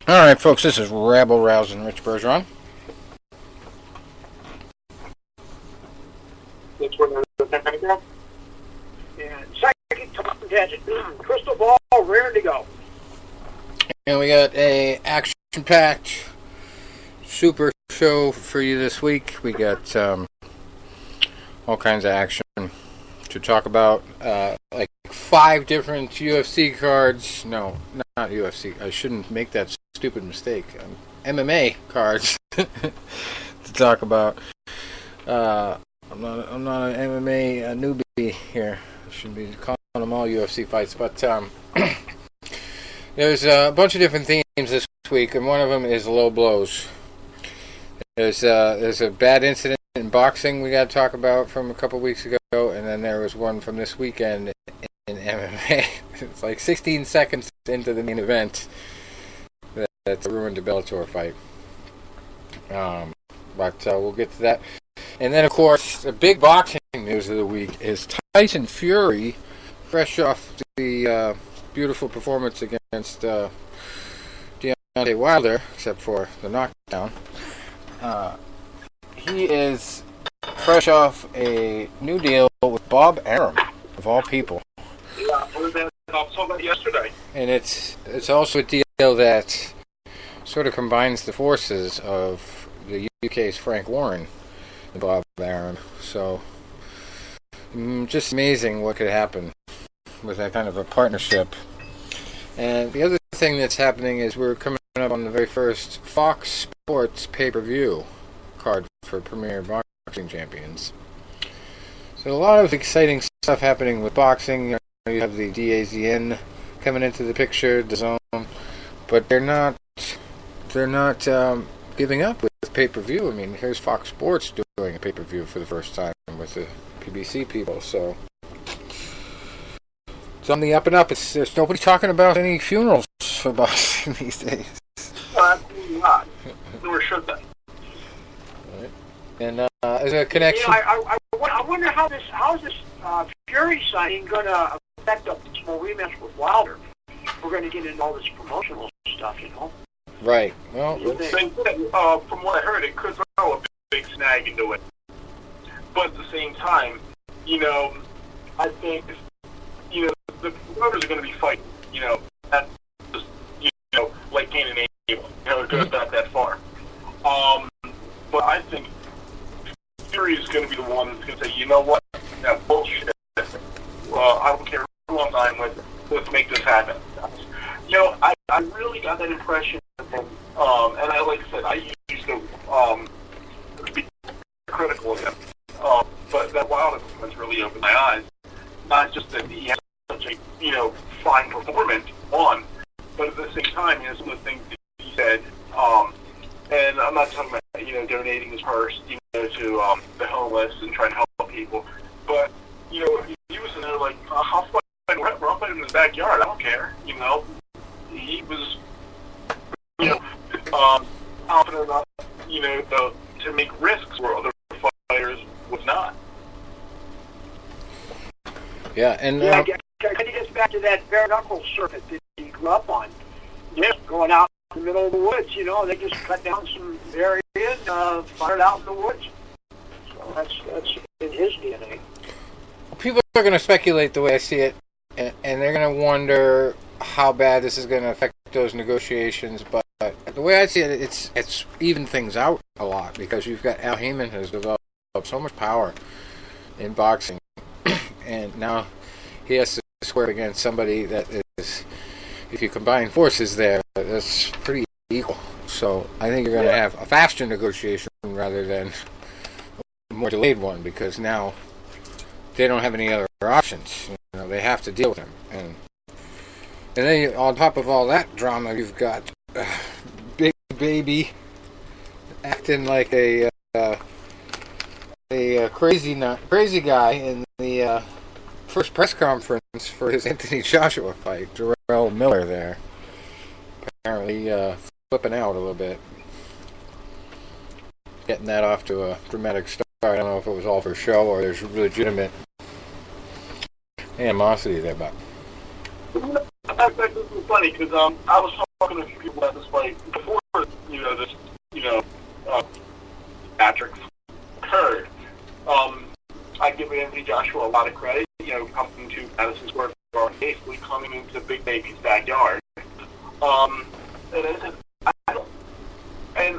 Alright, folks, this is Rabble Rousing Rich Bergeron. That's what they're and second top gadget, crystal ball, ready to go. And we got a action-packed super show for you this week. We got all kinds of action to talk about. Like 5 different UFC cards. No, not UFC. I shouldn't make that stupid mistake. MMA cards to talk about. I'm not an MMA newbie here. I shouldn't be calling them all UFC fights, but there's a bunch of different themes this week, and one of them is low blows. There's a bad incident in boxing we got to talk about from a couple weeks ago, and then there was one from this weekend in MMA. It's like 16 seconds into the main event that ruined the Bellator fight. But we'll get to that. And then, of course, the big boxing news of the week is Tyson Fury, fresh off the beautiful performance against Deontay Wilder, except for the knockdown. He is fresh off a new deal with Bob Arum, of all people. Yeah, I saw that yesterday. And it's also a deal that sort of combines the forces of the UK's Frank Warren and Bob Arum. So, just amazing what could happen with that kind of a partnership. And the other thing that's happening is we're coming up on the very first Fox Sports pay-per-view card for Premier Boxing Champions. So a lot of exciting stuff happening with boxing. You have the DAZN coming into the picture, the Zone, but they're not giving up with pay-per-view. I mean, here's Fox Sports doing a pay-per-view for the first time with the PBC people, so it's on the up and up. There's nobody talking about any funerals for boxing these days. Absolutely not. Nor should they. Right. And is there a connection? I wonder how this Fury signing going to affect a small rematch with Wilder. We're going to get into all this promotional stuff, you know. Right. Well, from what I heard, it could throw a big snag into it. But at the same time, I think, the promoters are going to be fighting, that's just, like Cain and Abel. It goes back that far. But I think Fury is going to be the one that's going to say, you know what, that bullshit. I don't care who I'm dying with. Let's make this happen. I really got that impression from, and like I said, I used to be critical of him. But that Wilder performance really opened my eyes. Not just that he had such a, fine performance on, but at the same time, some of the things that he said, and I'm not talking about, donating his purse, to the homeless and trying to help people, but, he was in there like, I'll fight him in his backyard, I don't care, he was, confident enough, to make risks where other fighters would not. Yeah, and kind of gets back to that bare knuckle circuit that he grew up on. Just going out in the middle of the woods, they just cut down some areas, fired out in the woods. So that's in his DNA. People are going to speculate the way I see it, and they're going to wonder how bad this is going to affect those negotiations. But the way I see it, it's even things out a lot, because you've got Al Heyman has developed so much power in boxing, and now he has to square against somebody that is, if you combine forces there, that's pretty equal. So I think you're going to have a faster negotiation rather than a more delayed one, because now they don't have any other options. They have to deal with him. And then on top of all that drama, you've got Big Baby acting like a crazy guy in the first press conference for his Anthony Joshua fight. Jarrell Miller there, apparently flipping out a little bit, getting that off to a dramatic start. I don't know if it was all for show or there's legitimate animosity there, but That's funny because I was talking talking to a few people about this fight before, this, Patrick occurred. I give Anthony Joshua a lot of credit, coming to Madison Square Garden, basically coming into Big Baby's backyard. And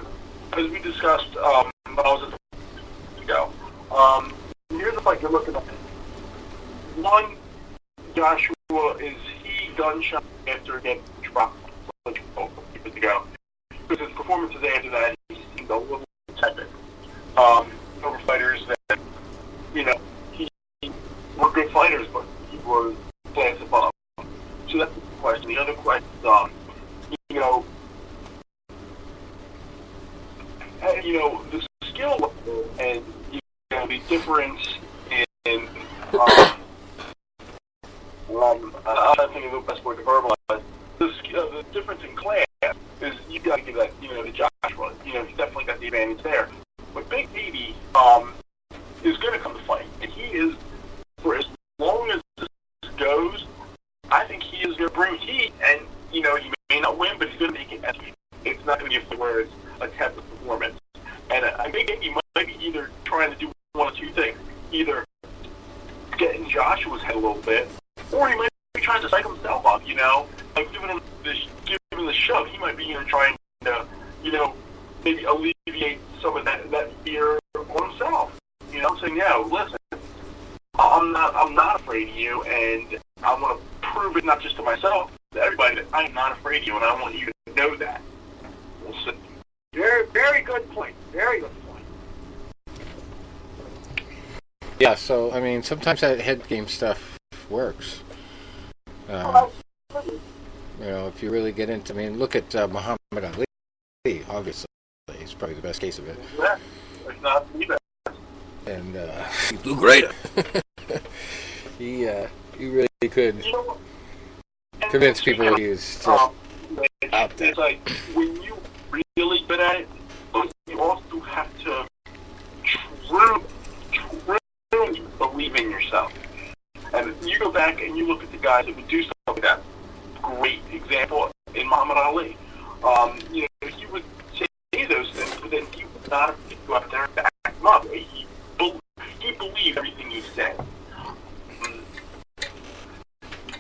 as we discussed, when I was at ago, here's the fight you're looking at. One, Joshua, is he gunshot after getting dropped like years ago? Because his performances after that, he seemed a little tepid. Over fighters that, he were good fighters, but he was class above. So that's the question. The other question is, the skill level and, the difference in, I don't think of the best word to verbalize. The difference in class is you got to give that, to Joshua. He's definitely got the advantage there. But Big Baby is going to come to fight, and he is, for as long as this goes, I think he is going to bring heat, and he may not win, but he's going to make it. It's not going to be a fight where it's a test of performance. And I think he might be either trying to do one of two things: either get in Joshua's head a little bit, or he might be trying to psych himself up, like giving him the shove. He might be trying to, maybe alleviate some of that fear on himself. Saying, listen, I'm not afraid of you, and I want to prove it not just to myself, to everybody, that I'm not afraid of you, and I want you to know that. We'll see. Very, very good point. Very good point. Yeah, so, sometimes that head game stuff works. If you really get into, look at Muhammad Ali, obviously. He's probably the best case of it. Yeah, it's not me bad. And he blew great. He really could convince people he was still out there. It's like, when you really good at it, but you also have to truly believe in yourself. And you go back and you look at the guys that would do something like that. Great example in Muhammad Ali. He would say those things, but then he would not have to go out there and back him up. He believed everything he said.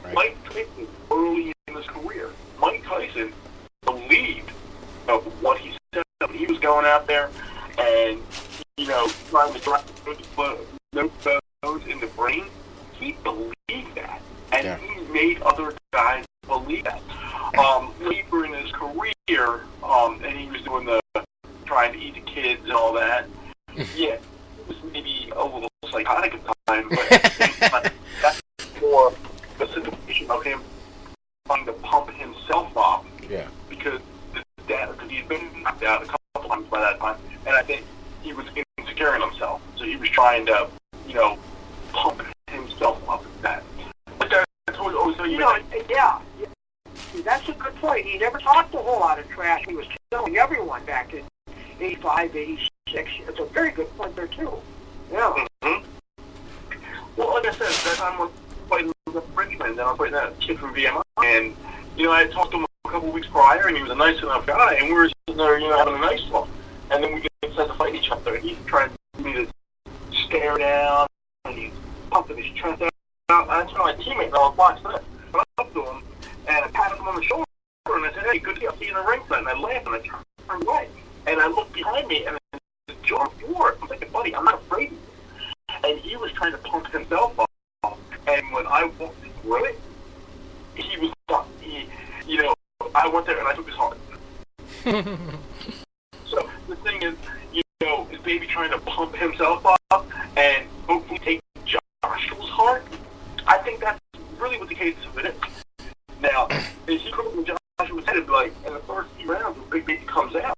Right. Mike Tyson, early in his career, Mike Tyson believed what he said. He was going out there and, trying to drive those in the brain. He believed that. And he made other guys believe that. Later in his career, and he was doing trying to eat the kids and all that. Yeah, it was maybe a little psychotic at the time, but that's more the situation of him trying to pump himself up. Yeah. Because he'd been knocked out a couple times by that time, and I think he was insecure in himself, so he was trying to, pump himself up with that. But that's always yeah. That's a good point. He never talked a whole lot of trash. He was killing everyone back in 85, 86. It's a very good point there, too. Yeah. Mm-hmm. Well, like I said, that time I was fighting with Richmond, and I was fighting that kid from VMI, and, I had talked to him a couple of weeks prior, and he was a nice enough guy, and we were sitting there, having a nice talk. And then we get set to fight each other, and he's trying to get me to stare down, and he's pumping his chest out. And I told my teammate, and I was watching this. I went up to him, and I patted him on the shoulder, and I said, "Hey, good to see you in the ring tonight." And I laughed, and I turned away. And I looked behind me, and the jaw floored. I'm like, "Buddy, I'm not afraid of you." And he was trying to pump himself up. And when I walked through it, he was done. I went there, and I took his heart. So the thing is, is Baby trying to pump himself up and hopefully take Joshua's heart? I think that's really what the case of it is. Now, if he comes with Joshua's head and be like, in the first few rounds when Big Baby comes out,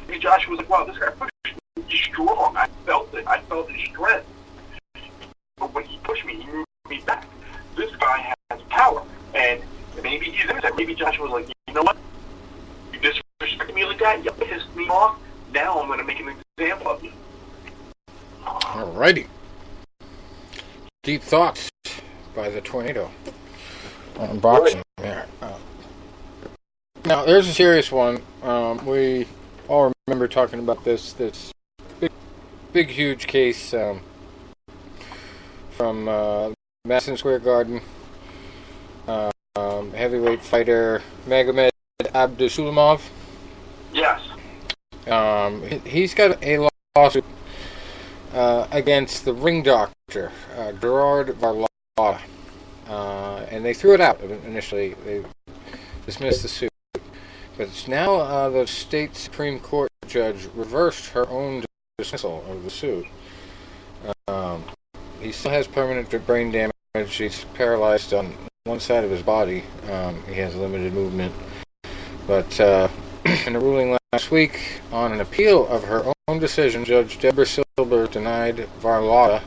maybe Joshua's like, wow, this guy pushed me. He's strong. I felt it. I felt his strength. But when he pushed me, he moved me back. This guy has power. And maybe he's in that. Maybe Joshua's like, you know what? You disrespected me like that. You pissed me off. Now I'm going to make an example of you. Alrighty. Deep thoughts by the tornado on boxing there. Now, there's a serious one. We all remember talking about this big, huge case from Madison Square Garden. Heavyweight fighter Magomed Abdusulaimov. Yes. He's got a lawsuit against the ring doctor, Gerard Varlotta. And they threw it out initially. They dismissed the suit. But it's now the state Supreme Court judge reversed her own dismissal of the suit. He still has permanent brain damage. He's paralyzed on one side of his body. He has limited movement. But in a ruling last week on an appeal of her own decision, Judge Deborah Silber denied Varlotta,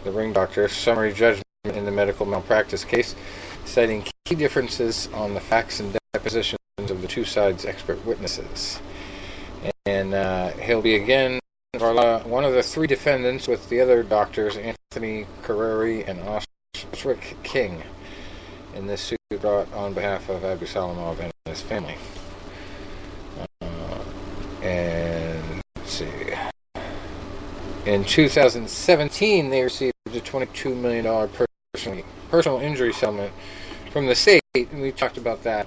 the ring doctor, summary judgment in the medical malpractice case, citing key differences on the facts and depositions of the two sides' expert witnesses. And he'll be again one of the three defendants with the other doctors, Anthony Carreri and Osric King, in this suit brought on behalf of Abdusulaimov and his family. And let's see. In 2017, they received a $22 million personal injury settlement from the state, and we talked about that.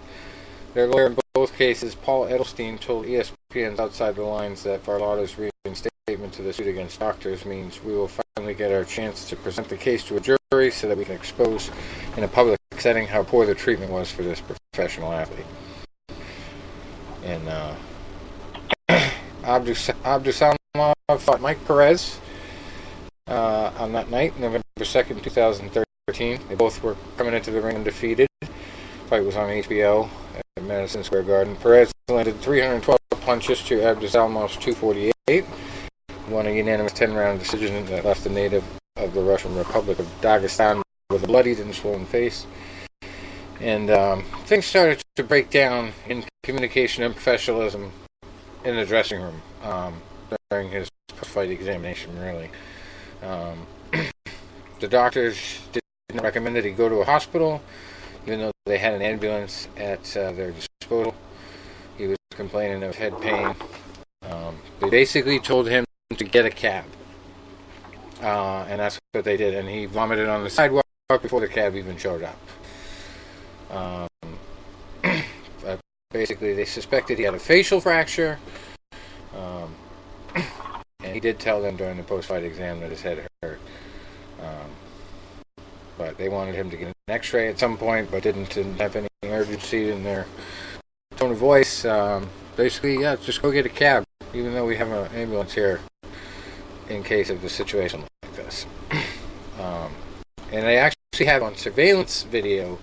Their lawyer in both cases, Paul Edelstein, told ESPN's Outside the Lines that Varlotta's reinstatement to the suit against doctors means we will finally get our chance to present the case to a jury so that we can expose in a public setting how poor the treatment was for this professional athlete. And Abdusulaimov fought Mike Perez on that night, November 2nd, 2013. They both were coming into the ring undefeated. The fight was on HBO at Madison Square Garden. Perez landed 312 punches to Abdusalimov's 248. Won a unanimous 10-round decision that left the native of the Russian Republic of Dagestan with a bloodied and swollen face. And things started to break down in communication and professionalism in the dressing room during his post-fight examination, really. The doctors didn't recommend that he go to a hospital, even though they had an ambulance at their disposal. He was complaining of head pain. They basically told him to get a cab. And that's what they did. And he vomited on the sidewalk before the cab even showed up. Basically, they suspected he had a facial fracture. And he did tell them during the post-fight exam that his head hurt. But they wanted him to get an x-ray at some point, but didn't have any urgency in their tone of voice. Basically, yeah, just go get a cab, even though we have an ambulance here in case of a situation like this. And they actually have on surveillance video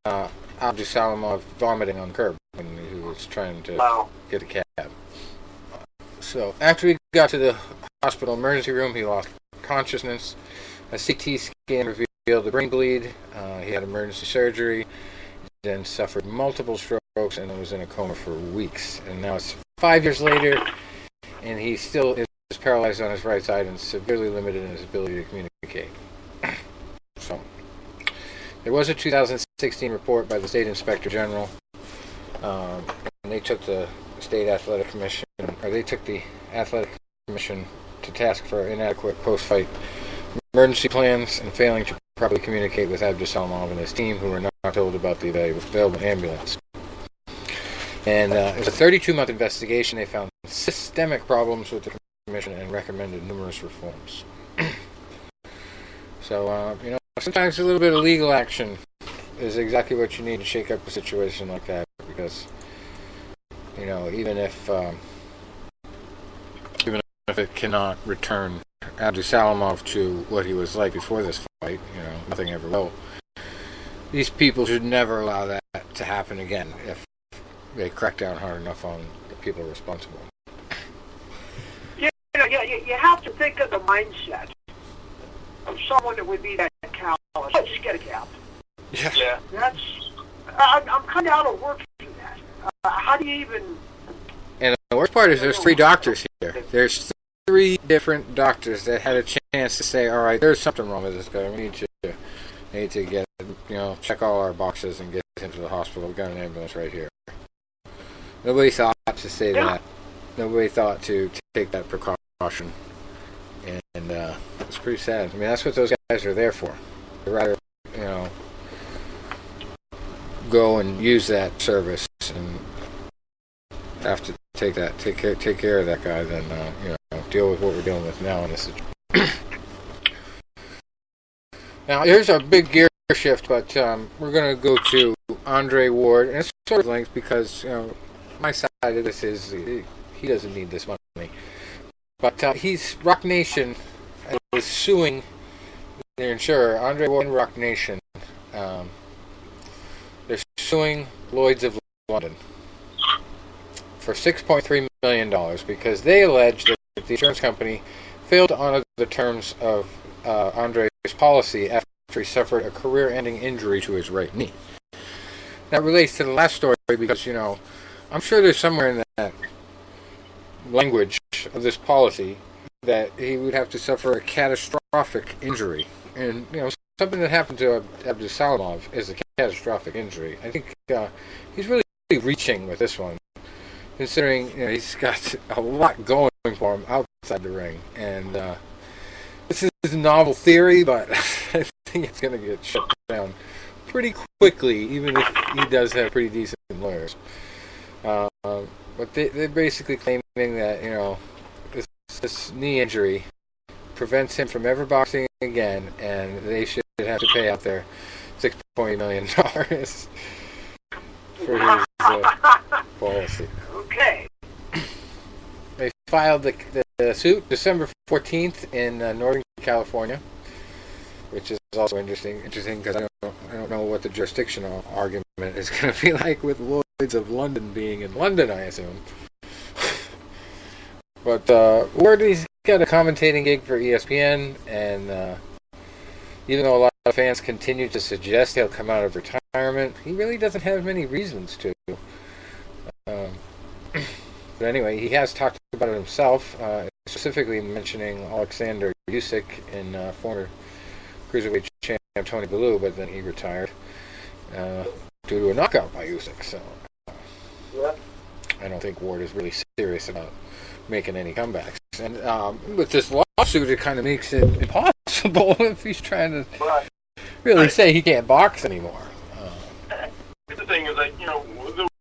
Abdusulaimov vomiting on the curb when he was trying to get a cab. So after he got to the hospital emergency room, he lost consciousness. A CT scan revealed a brain bleed. He had emergency surgery, then suffered multiple strokes, and was in a coma for weeks. And now it's 5 years later, and he still is paralyzed on his right side and severely limited in his ability to communicate. So, there was a 2016 report by the State Inspector General, and they took the State Athletic Commission, or they took the Athletic Commission to task for inadequate post-fight emergency plans and failing to properly communicate with Abdusulaimov and his team, who were not told about the available ambulance. And it was a 32-month investigation. They found systemic problems with the commission and recommended numerous reforms. So, sometimes a little bit of legal action is exactly what you need to shake up a situation like that, because, even if it cannot return Abdusulaimov to what he was like before this fight, nothing ever will. These people should never allow that to happen again if they crack down hard enough on the people responsible. You have to think of the mindset of someone that would be that callous. Just get a cab. Yeah. I'm kind of out of work for that. How do you even... And the worst part is there's three doctors here. There's three different doctors that had a chance to say, all right, there's something wrong with this guy. We need to get, check all our boxes and get him to the hospital. We got an ambulance right here. Nobody thought to say that. Nobody thought to take that precaution. And it's pretty sad. I mean, that's what those guys are there for. They'd rather, go and use that service and have to take care of that guy than deal with what we're dealing with now in this situation. Now, here's a big gear shift, but we're going to go to Andre Ward, and it's sort of linked because my side of this is he doesn't need this money, but he's Rock Nation is suing their insurer, Andre Ward and Rock Nation. They're suing Lloyd's of London for $6.3 million because they allege that the insurance company failed to honor the terms of Andre's policy after he suffered a career-ending injury to his right knee. That relates to the last story because, I'm sure there's somewhere in that language of this policy that he would have to suffer a catastrophic injury. And, something that happened to Abdus Salamov is a catastrophic injury. I think he's really reaching with this one, considering he's got a lot going for him outside the ring. And this is a novel theory, but I think it's going to get shut down pretty quickly, even if he does have pretty decent lawyers. But they're basically claiming that, this knee injury prevents him from ever boxing again, and they should have to pay out their $6.8 million for his policy. Okay. They filed the suit December 14th in Northern California, which is also interesting because I don't know what the jurisdictional argument is going to be like with Lloyd's of London being in London, I assume. But Wardley's got a commentating gig for ESPN, and even though a lot of fans continue to suggest he'll come out of retirement, he really doesn't have many reasons to. But anyway, he has talked about it himself, specifically mentioning Alexander Usyk and former cruiserweight champ Tony Bellew, but then he retired due to a knockout by Usyk. So I don't think Ward is really serious about making any comebacks. And with this lawsuit, it kind of makes it impossible if he's trying to really say he can't box anymore. The thing is that, there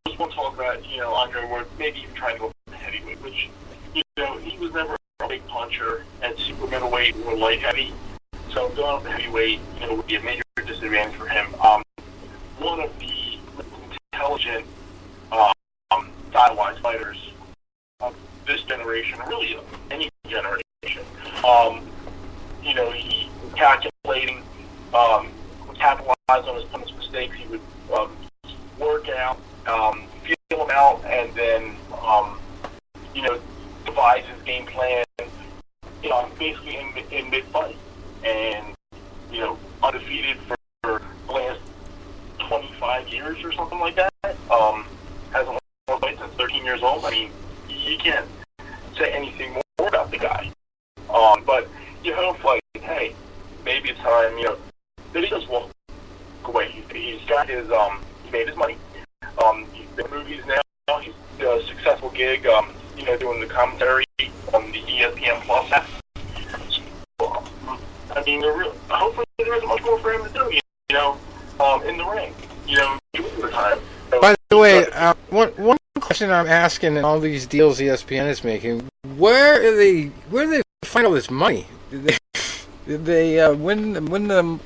was one talk about, Andre Ward maybe even trying to go up to heavyweight, which, he was never a big puncher at super middleweight or light heavy. So going up to heavyweight, would be a major disadvantage for him. One of the intelligent, style-wise fighters of this generation, really any generation, he calculating, capitalize on his opponent's mistakes. He would work out, feel them out, and then devise his game plan. Basically in mid-fight, and undefeated for the last 25 years or something like that. Hasn't won a fight since 13 years old. I mean, you can't say anything more about the guy. But you hope, hey, maybe it's time, that he does walk away. He's got his, he made his money. He's been in movies now. He's got a successful gig, doing the commentary on the ESPN Plus app. So, I mean, hopefully there isn't much more for him to do, in the ring, doing the time. So, by the way, one question I'm asking in all these deals ESPN is making, where do they find all this money? Did they win the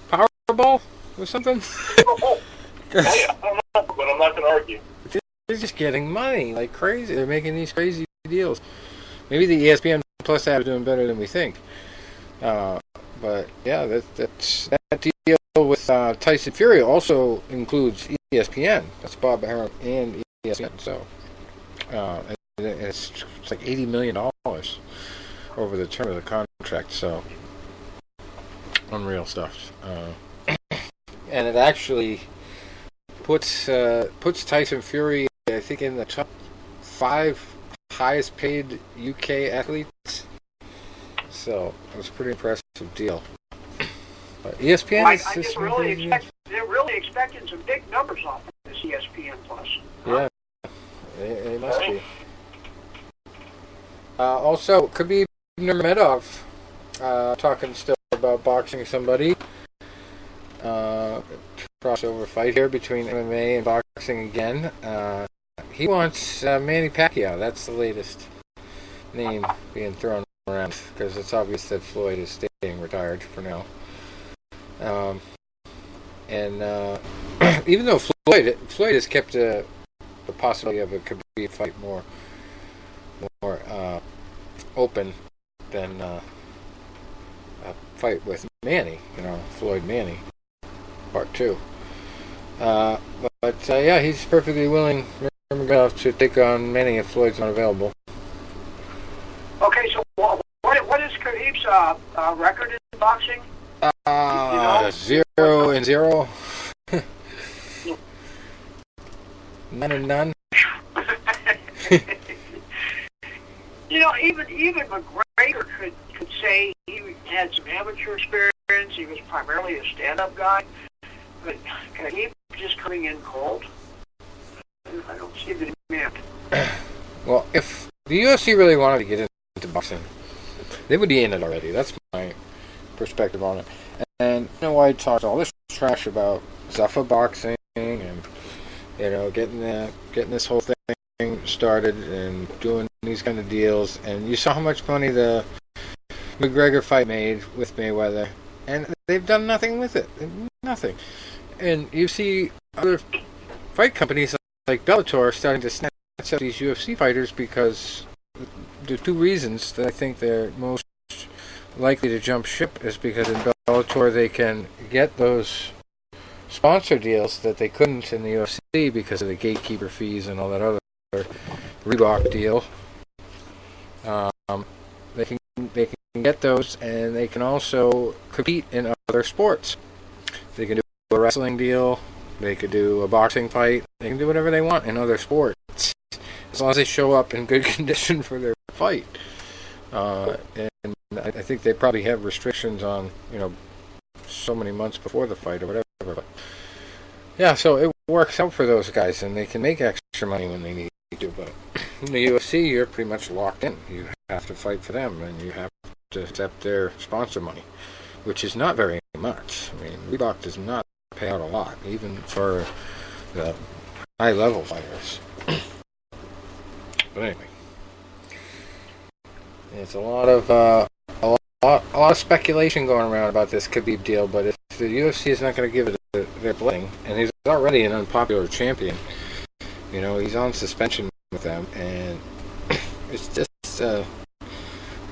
Powerball or something? I don't know, but I'm not going to argue. They're just getting money like crazy. They're making these crazy deals. Maybe the ESPN Plus app is doing better than we think. But yeah, that deal with Tyson Fury also includes ESPN. That's Bob Arum and ESPN. So it's like $80 million over the term of the contract. So unreal stuff. And it actually puts Tyson Fury, I think, in the top 5 highest paid UK athletes. So it was a pretty impressive deal. But ESPN I just really expect they're really expecting some big numbers off of this ESPN Plus. Yeah, they must be. Also, Khabib Nurmagomedov talking still about boxing somebody. Crossover fight here between MMA and boxing again. He wants Manny Pacquiao. That's the latest name being thrown around because it's obvious that Floyd is staying retired for now. And even though Floyd has kept the possibility of a Khabib fight more open than a fight with Manny, Floyd Manny, part 2. But yeah, he's perfectly willing to take on Manny if Floyd's not available. Okay, so what is Khabib's record in boxing? 0-0. 9-0. Even McGregor could say he had some amateur experience. He was primarily a stand-up guy, but Khabib just coming in cold. I don't see the demand. Well, if the UFC really wanted to get into boxing, they would be in it already. That's my perspective on it. And White talks all this trash about Zuffa boxing and getting this whole thing started and doing these kind of deals. And you saw how much money the McGregor fight made with Mayweather, and they've done nothing with it. Nothing. And you see other fight companies like Bellator starting to snatch up these UFC fighters because the two reasons that I think they're most likely to jump ship is because in Bellator they can get those sponsor deals that they couldn't in the UFC because of the gatekeeper fees and all that other Reebok deal. They can get those, and they can also compete in other sports. They can do a wrestling deal. They could do a boxing fight. They can do whatever they want in other sports, as long as they show up in good condition for their fight. And I think they probably have restrictions on, so many months before the fight or whatever. But yeah, so it works out for those guys, and they can make extra money when they need to. But in the UFC, you're pretty much locked in. You have to fight for them, and you have to accept their sponsor money, which is not very much. I mean, Reebok does not pay out a lot, even for the high-level fighters. But anyway, it's a lot of speculation going around about this Khabib deal. But if the UFC is not going to give it their blessing, and he's already an unpopular champion, he's on suspension with them, and it's just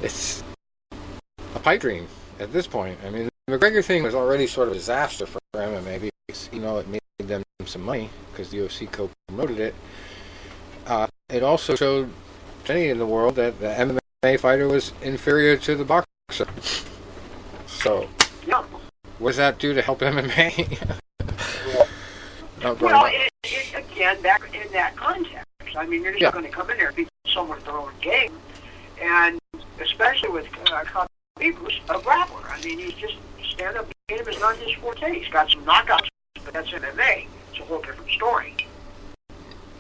it's a pipe dream at this point. I mean, the McGregor thing was already sort of a disaster for MMA because, it made them some money because the UFC co-promoted it. It also showed many in the world that the MMA fighter was inferior to the boxer. So, yeah. What does that do to help MMA? Well, again, back in that context, I mean, you're just going to come in there and beat someone at their own game, and especially with Khabib, who's a grappler. I mean, he's just stand-up game is not his forte. He's got some knockouts, but that's MMA. It's a whole different story.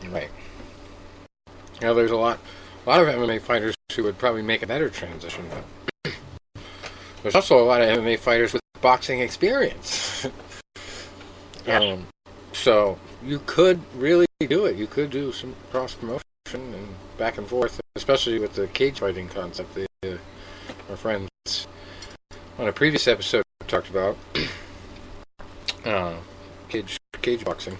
Right. There's a lot of MMA fighters who would probably make a better transition, but there's also a lot of MMA fighters with boxing experience. Yes. So you could really do it. You could do some cross-promotion and back and forth, especially with the cage fighting concept that our friends on a previous episode talked about. Cage boxing.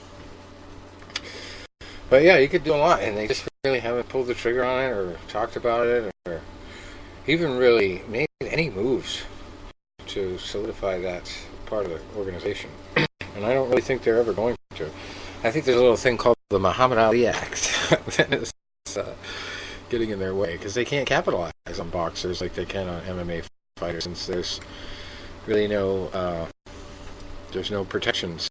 But yeah, you could do a lot, and they just really haven't pulled the trigger on it or talked about it or even really made any moves to solidify that part of the organization. And I don't really think they're ever going to. I think there's a little thing called the Muhammad Ali Act that is getting in their way because they can't capitalize on boxers like they can on MMA fighters since there's really no protections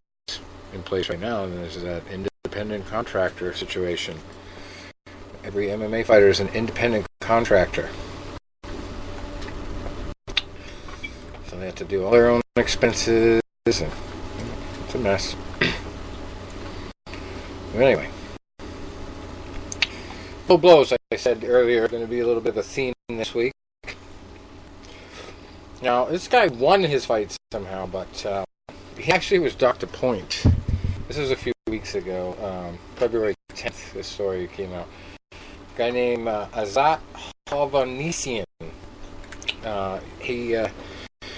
in place right now, and there's that independent contractor situation. Every MMA fighter is an independent contractor. So they have to do all their own expenses and It's a mess. But anyway. Full blows, like I said earlier, are going to be a little bit of a theme this week. Now, this guy won his fight somehow, but he actually was docked a point. This was a few weeks ago, February 10th, this story came out. A guy named Azat Hovhannisyan. He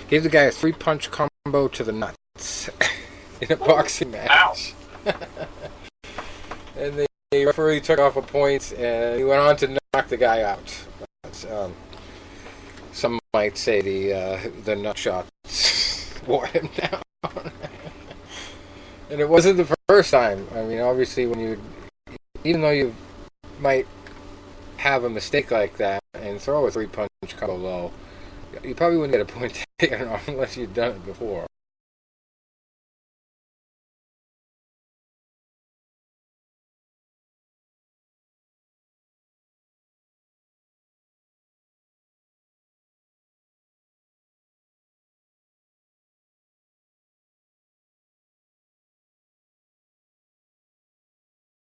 gave the guy a 3-punch combo to the nuts in a boxing match. And the referee took off a point, and he went on to knock the guy out. But, some might say the nut shot wore him down. And it wasn't the first time. I mean, obviously, even though you might have a mistake like that and throw a 3-punch combo low, you probably wouldn't get a point taken off unless you'd done it before.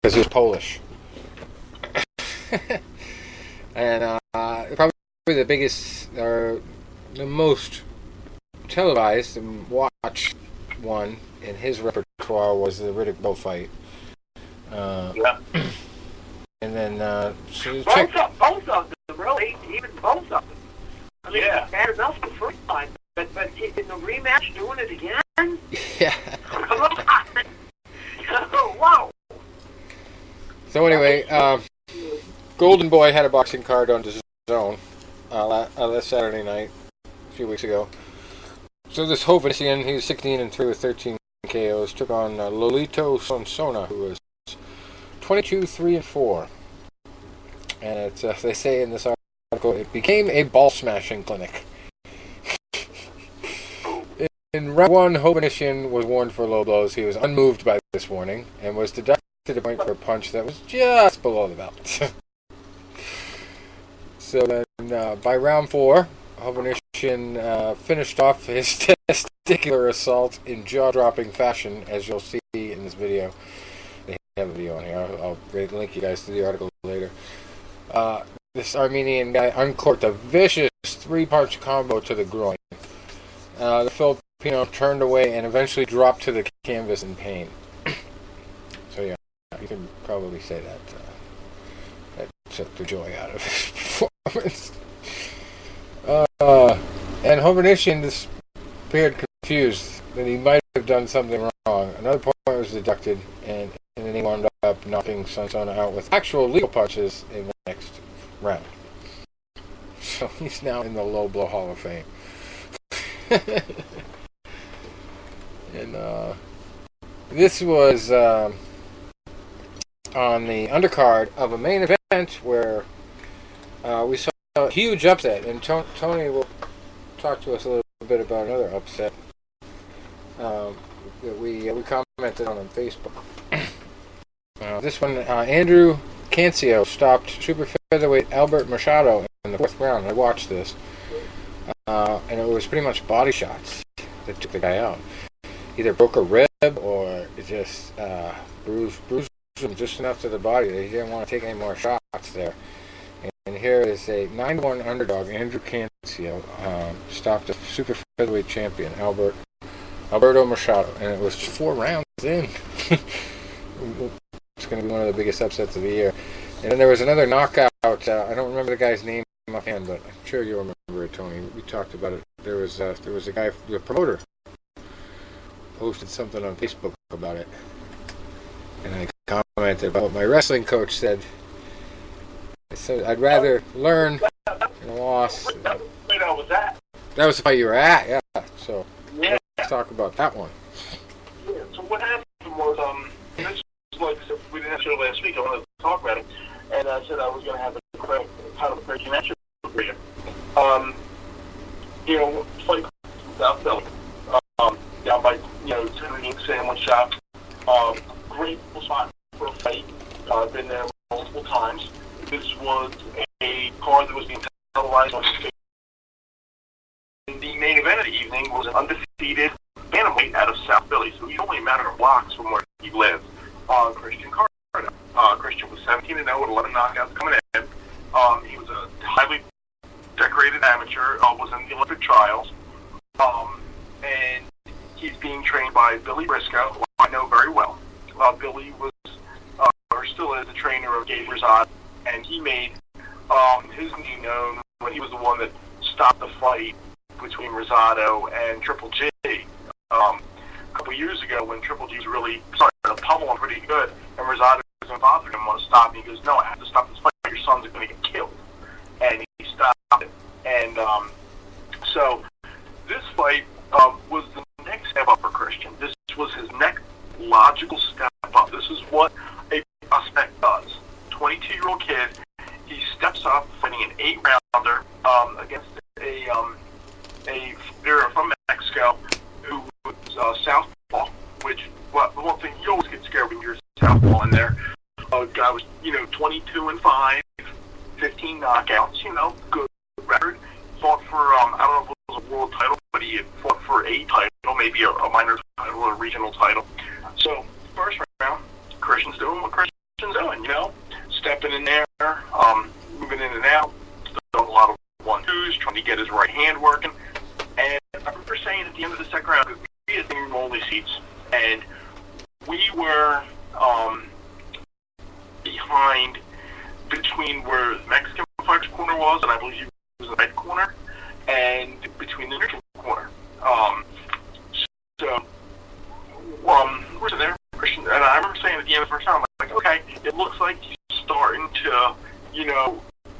Because he was Polish. And probably the biggest, or the most televised and watched one in his repertoire was the Riddick Bowe fight. Yeah. And then, both of them, really, even both of them. I mean, Yeah. bad enough the first time, but in the rematch, doing it again? Yeah. Come on! Wow! So anyway, Golden Boy had a boxing card on his own last Saturday night, a few weeks ago. So this Hovhannisyan, he was 16-3 with 13 KOs, took on Lolito Sonsona, who was 22-3-4. And it's, they say in this article, it became a ball smashing clinic. In round 1, Hovhannisyan was warned for low blows. He was unmoved by this warning and was deducted a point for a punch that was just below the belt. So then, by round 4, Hovhannisyan finished off his testicular assault in jaw-dropping fashion, as you'll see in this video. They have a video on here. I'll link you guys to the article later. This Armenian guy uncorked a vicious 3-punch combo to the groin. The Filipino turned away and eventually dropped to the canvas in pain. So yeah, you can probably say that that took the joy out of his performance. And Hovhannisyan appeared confused that he might have done something wrong. Another point was deducted, and then he wound up knocking Sonsona out with actual legal punches in the next round. So he's now in the low blow Hall of Fame. And this was on the undercard of a main event where we saw a huge upset, and Tony will talk to us a little bit about another upset that we commented on Facebook. This one, Andrew Cancio stopped super featherweight Albert Machado in the 4th round. I watched this, and it was pretty much body shots that took the guy out. Either broke a rib or it just bruised him just enough to the body that he didn't want to take any more shots there. And here is a 9-1 underdog, Andrew Cancio, stopped a super featherweight champion, Alberto Machado, and it was 4 rounds in. It's going to be one of the biggest upsets of the year. And then there was another knockout. I don't remember the guy's name offhand, but I'm sure you'll remember it, Tony. We talked about it. There was a guy, the promoter, posted something on Facebook about it, and I commented about what my wrestling coach said. I said I'd rather learn in a loss. Was that? That was the fight you were at, yeah. So Yeah. let's talk about that one. Yeah. So what happened was, this was like we didn't have a show last week. I wanted to talk about it, and I said I was going to have a title breaking match for you. Fight without Philly. Down by, Tony Sandwich Shop. Great spot for a fight. I've been there multiple times. This was a card that was being televised on Facebook. The main event of the evening was an undefeated bantamweight out of South Philly, so he's only a matter of blocks from where he lives. Christian Carter. Christian was 17-0 with 11 knockouts coming in. He was a highly decorated amateur, was in the Olympic trials, and he's being trained by Billy Briscoe, who I know very well. Billy was, or still is, the trainer of Gabe Rosado, and he made his name known when he was the one that stopped the fight between Rosado and Triple G. A couple years ago, when Triple G was really starting to pummel him pretty good, and Rosado wasn't bothering him, want to stop him. He goes, "No, I have to stop this fight. Your son's going to get killed." And he stopped it. And so this fight was the next step up for Christian. This was his next logical step up. This is what a prospect does. 22-year-old kid, he steps up fighting an 8-rounder against a fighter from Mexico who was southpaw, which, well, the one thing you always get scared when you're southpaw in there. Guy was, 22-5, 15 knockouts, good record. Fought for, I don't know if it was a world title, but he had fought for a title, maybe a minor title or a regional title. So, first round, Christian's doing what Christian's doing, stepping in there, moving in and out, doing a lot of 1-2s, trying to get his right hand working. And I remember saying at the end of the second round, because we had been only seats, and we were behind between where the Mexican fighter's corner was, and I believe he was in the red corner, and between the neutral corner. So we're sitting there, Christian, and I remember saying at the end of the first round, I'm like, okay, it looks like he's starting to,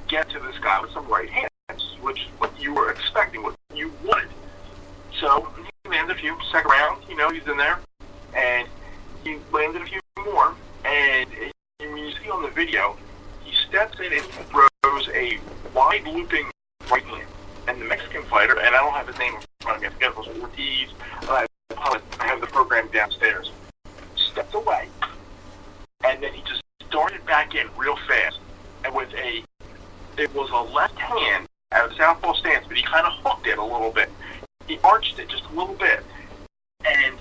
get to this guy with some right hands, which is what you were expecting, what you wanted. So he landed a few. Second round, he's in there, and he landed a few more, and when you see on the video, he steps in and he throws a wide looping right hand. And the Mexican fighter, and I don't have his name in front of me, I forget if it was Ortiz, I have the program downstairs, stepped away, and then he just darted back in real fast, and it was a left hand out of southpaw stance, but he kind of hooked it a little bit. He arched it just a little bit, and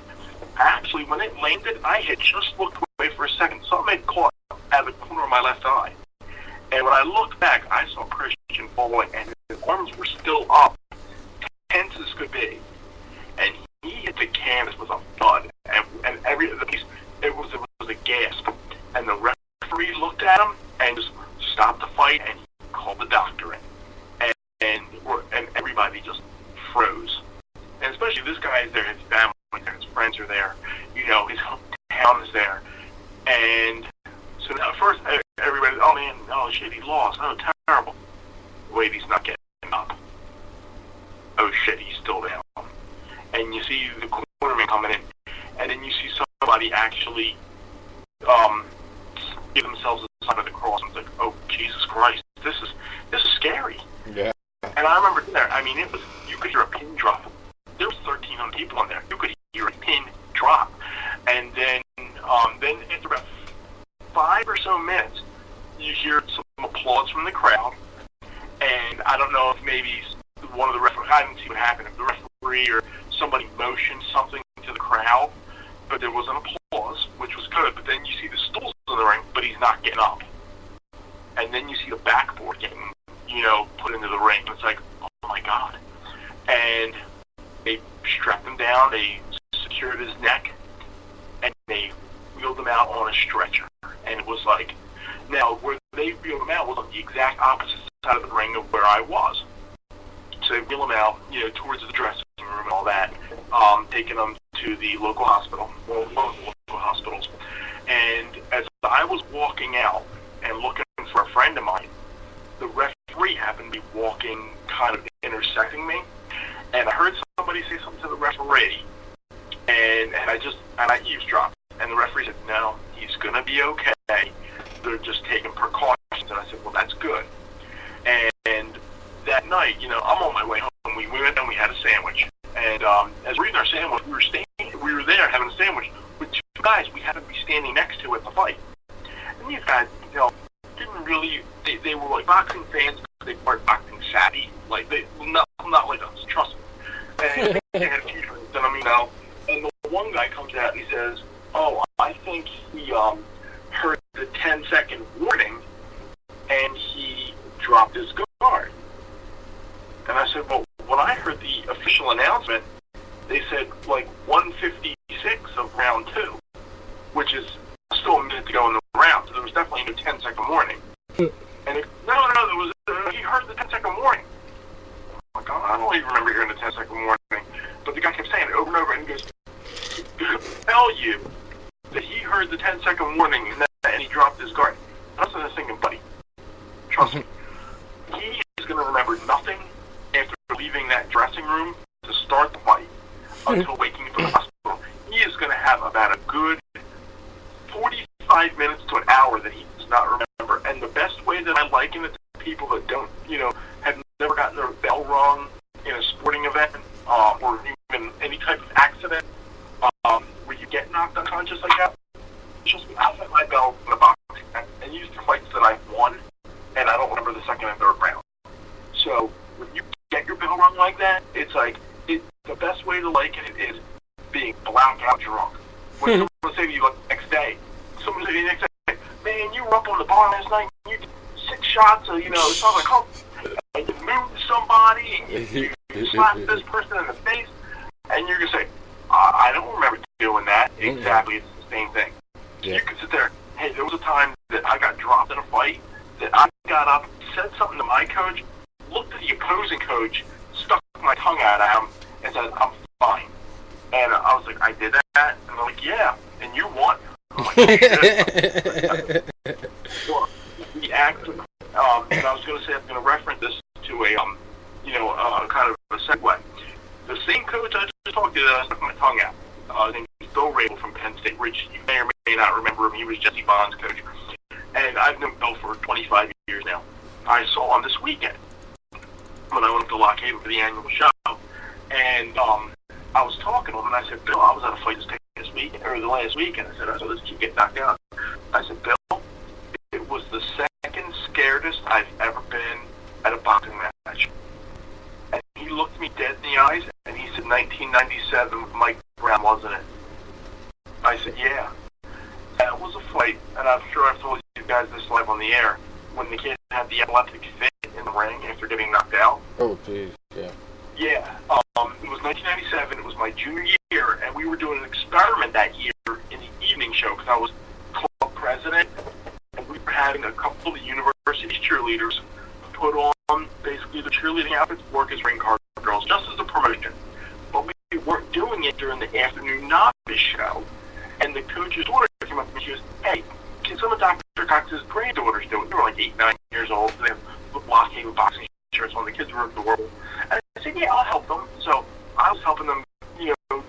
actually, when it landed, I had just looked away for a second. Something had caught out of the corner of my left eye. And when I looked back, I saw Christian falling, and his arms were still up, tense as could be. And he hit the canvas with a thud, and the piece, it was a gasp. And the referee looked at him and just stopped the fight, and he called the doctor in. And everybody just froze. And especially this guy is there, his family is there, his friends are there, his hometown is there. And so at first, everybody, oh man, oh shit, he lost, oh terrible. Wait, he's not getting up. Oh shit, he's still down. And you see the cornerman coming in, and then you see somebody actually give themselves a sign of the cross. And it's like, oh Jesus Christ, this is scary. Yeah. And I remember there, you could hear a pin drop. There was 1,300 people in there. You could hear a pin drop. And then after about 5 or so minutes, you hear some applause from the crowd. And I don't know if maybe one of the referees, I didn't see what happened, if the referee or somebody motioned something to the crowd, but there was an applause, which was good. But then you see the stools in the ring, but he's not getting up. And then you see the backboard getting, put into the ring. It's like, oh my God. And they strapped him down, they secured his neck, and they wheeled him out on a stretcher. And it was like, now where they wheeled him out was on the exact opposite side of the ring of where I was. So they wheel him out, towards the dressing room and all that, taking him to the local hospital, one of the local hospitals. And as I was walking out and looking for a friend of mine, the referee happened to be walking, kind of intersecting me, and I heard somebody say something to the referee, and I eavesdropped, and the referee said, no, he's going to be okay. They're just taking precautions. And I said, well, that's good. And that night, I'm on my way home. We went and we had a sandwich. And as we're eating our sandwich, we were there having a sandwich with two guys we happened to be standing next to at the fight. And these guys, didn't really, they were like boxing fans, but they weren't boxing savvy. Like, not like us, trust me. And they had a few drinks, and he heard the 10-second warning, and he dropped his guard. And I said, well, when I heard the official announcement, they said, like, 156 of round 2, which is still a minute to go in the round, so there was definitely no 10-second warning. And no, there was, he heard the 10-second warning. I'm like, I don't even remember hearing the 10-second warning. But the guy kept saying it over and over, and he goes, tell you that he heard the 10-second warning, and he dropped his guard. I was thinking, buddy, trust me, he is going to remember nothing after leaving that dressing room to start the fight until waking up in the hospital. He is going to have about a good 45 minutes to an hour that he does not remember. And the best way that I liken it to people that don't, have never gotten their bell rung in a sporting event, or even any type of accident, where you get knocked unconscious like that. Just I've had my bell in the boxing match, and used the fights that I've won, and I don't remember the second and third round. So when you get your bell rung like that, it's like the best way to liken it is being blackout drunk. When someone say to you like the next day, someone say to you the next day, man, you were up on the bar last night, and you did 6 shots, so it's not like, oh, and you moved somebody, and you slapped this person in the face, and you're gonna say, I don't remember doing that. Exactly, it's the same thing. Yeah. You can sit there, hey, there was a time that I got dropped in a fight, that I got up, said something to my coach, looked at the opposing coach, stuck my tongue out at him, and said, I'm fine. And I was like, I did that? And they're like, yeah, and you won. I'm like, well, the act, and I was going to say, I'm going to reference this to a, kind of a segue. The same coach I just talked to, stuck my tongue out. His name is Bill Rabel from Penn State. Rich, you may or may not remember him. He was Jesse Bond's coach. And I've known Bill for 25 years now. I saw him this weekend when I went up to Lock Haven for the annual show. And I was talking to him, and I said, Bill, I was at a fight this week, or the last week, and I said, I saw this kid get knocked out. I said, Bill, it was the second scaredest I've ever been at a boxing match. And he looked me dead in the eyes, and he said, 1997 with Mike Brown, wasn't it? I said, yeah. That was a fight, and I'm sure I've told you guys this live on the air, when the kid had the epileptic fit in the ring after getting knocked out. Oh, jeez, yeah. Yeah, it was 1997, it was my junior year, and we were doing an experiment that year in the evening show, because I was club president, and we were having a couple of the university's cheerleaders put on basically the cheerleading outfits, work as ring card girls, just as a promotion. But we weren't doing it during the afternoon novice show, and the coach's daughter came up to me, she goes, hey, can some of Dr. Cox's granddaughters do it? They were like 8, 9 years old, so they have the Block Haven boxing shirts on, the kids were of the world. And I said, yeah, I'll help them. So I was helping them,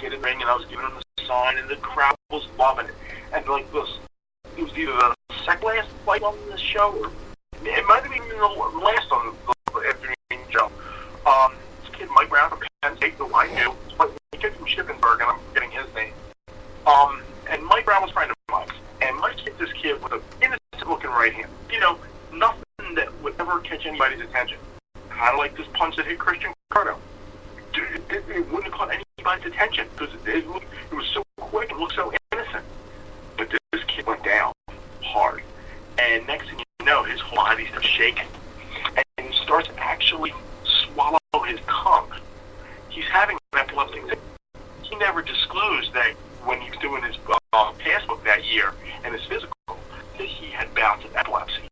get in the ring, and I was giving them the sign, and the crowd was loving it. And like this, it was either the second last fight on the show, or it might have been the last on the afternoon show. This kid, Mike Brown from Penn State, who I knew, he came from Shippensburg, and I'm forgetting his name. And Mike Brown was a friend of mine. And Mike hit this kid with an innocent-looking right hand. Nothing that would ever catch anybody's attention. Kind of like this punch that hit Christian Curto. Dude, it wouldn't have caught anybody's attention because it was so quick and looked so innocent. But this kid went down hard. And next thing you know, his whole body starts shaking. And he starts to actually swallow his tongue. He's having an epileptic thing. He never disclosed that when he was doing his passbook that year and his physical, that he had bouts of epilepsy.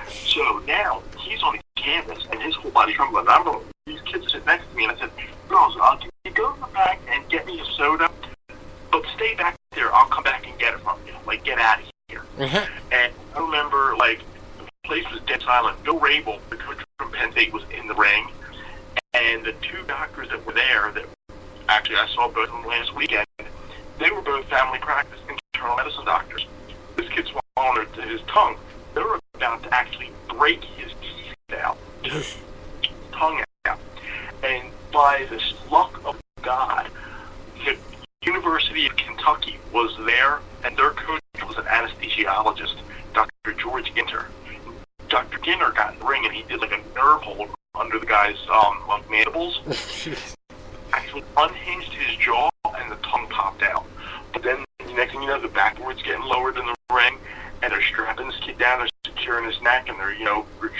So now he's on the canvas and his whole body trembling. I remember these kids sit next to me, and I said, girls, can you go to the back and get me a soda? But stay back there. I'll come back and get it from you. Like, get out of here. And I remember, the place was dead silent. Bill Rabel, the coach from Penn State, was in the ring. And the 2 doctors that were there, that actually I saw both of them last weekend, they were both family practice internal medicine doctors. This kid swallowed his tongue. They were about to actually break his teeth out, his tongue out. And by the luck of God, the University of Kentucky was there, and their coach was an anesthesiologist, Dr. George Ginter. Dr. Ginter got in the ring, and he did a nerve hold under the guy's mandibles. Actually unhinged his jaw, and the tongue popped out. But then, the next thing you know, the backboard's getting lowered in the neck, and they're,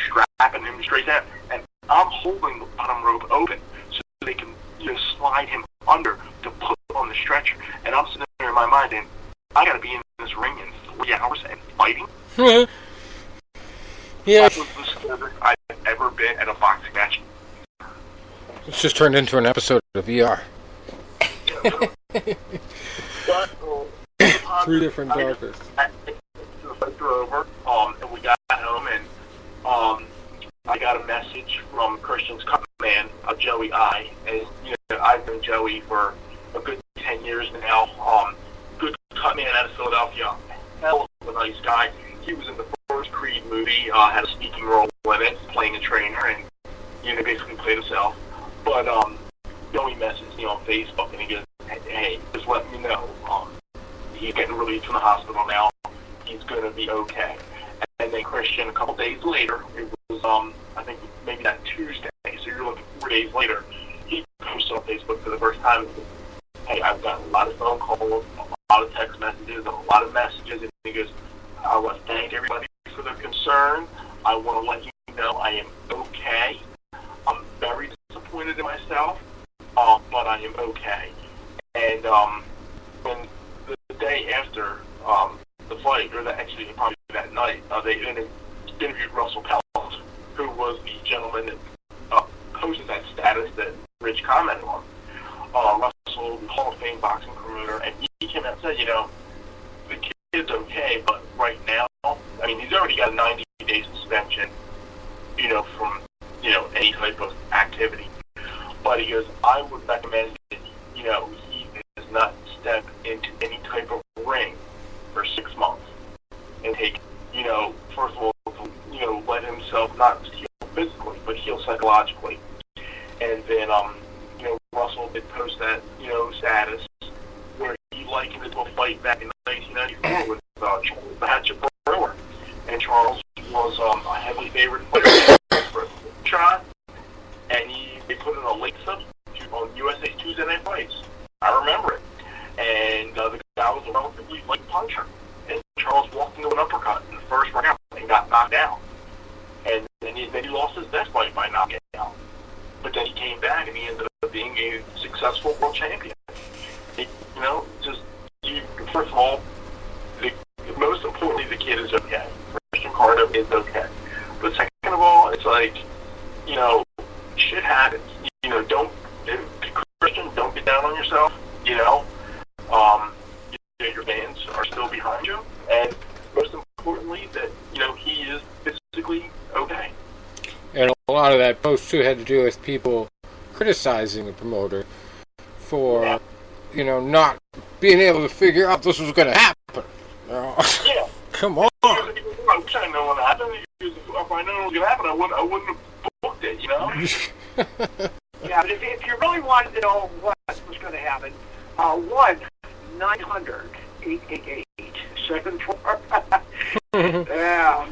strapping him straight down. And I'm holding the bottom rope open so they can, slide him under to put on the stretcher. And I'm sitting there in my mind, and I got to be in this ring in 3 hours and fighting. Yeah. That was the scariest I've ever been at a boxing match. It's just turned into an episode of VR. Three different doctors. The fights were over, and we got home, and I got a message from Christian's cut man, Joey I. And I've known Joey for a good 10 years now. Good cut man out of Philadelphia. Hell of a nice guy. He was in the first Creed movie, had a speaking role in it, playing a trainer, and basically played himself. But Joey messaged me on Facebook, and he goes, "Hey, just let me know. He's getting released from the hospital now. He's going to be okay." And then Christian, a couple days later, it was, I think maybe that Tuesday, so you're looking 4 days later, he posted on Facebook for the first time, "Hey, I've got a lot of phone calls, a lot of text messages, and a lot of messages," and he goes, "I want to thank everybody for their concern. I want to let you know I am okay. I'm very disappointed in myself, but I am okay." And when the day after the fight, or actually probably that night, they interviewed Russell Peltz, who was the gentleman that posted that status that Rich commented on. Russell, the Hall of Fame boxing promoter, and he came out and said, the kid's okay, but right now, I mean, he's already got a 90-day suspension, from, any type of activity. But he goes, I would recommend that, he does not step into any type of ring for 6 months and take, first of all, let himself not just heal physically, but heal psychologically. And then, Russell did post that, status where he likened it to a fight back in 1994 with Charles the Hatchet Brewer. And Charles was a heavily favored fighter for a shot, and they put in a late substitute on USA Tuesday Night Fights. I remember it. And the guy was a relatively light puncher. And Charles walked into an uppercut in the first round and got knocked out. And then he lost his next fight by knocking out. But then he came back and he ended up being a successful world champion. First of all, most importantly, the kid is okay. Christian Carter is okay. But second of all, it's like, shit happens. Christian, don't get down on yourself. Your fans are still behind you, and most importantly, that he is physically okay. And a lot of that post too had to do with people criticizing the promoter for, not being able to figure out this was going to happen. Yeah. Come on. I wish I know what happened. If I know what was going to happen, I wouldn't have booked it. Yeah, but if you really wanted to know what was going to happen, 1-900-888-74. Yeah,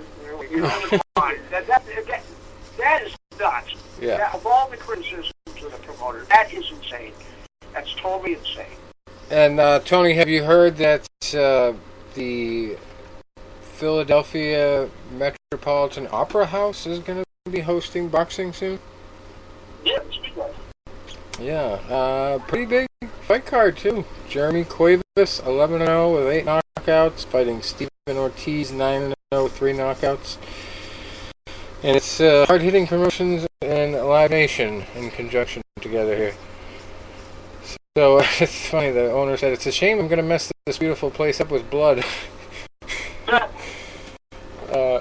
that is nuts. Yeah. That, of all the criticisms of the promoter, that is insane. That's totally insane. And Tony, have you heard that the Philadelphia Metropolitan Opera House is going to be hosting boxing soon? Yeah, speak of. Yeah, pretty big fight card too. Jeremy Cuevas, 11-0 with 8 knockouts, fighting Stephen Ortiz, 9-0 with 3 knockouts. And it's hard-hitting promotions and Live Nation in conjunction together here. So it's funny, the owner said, "It's a shame I'm going to mess this beautiful place up with blood."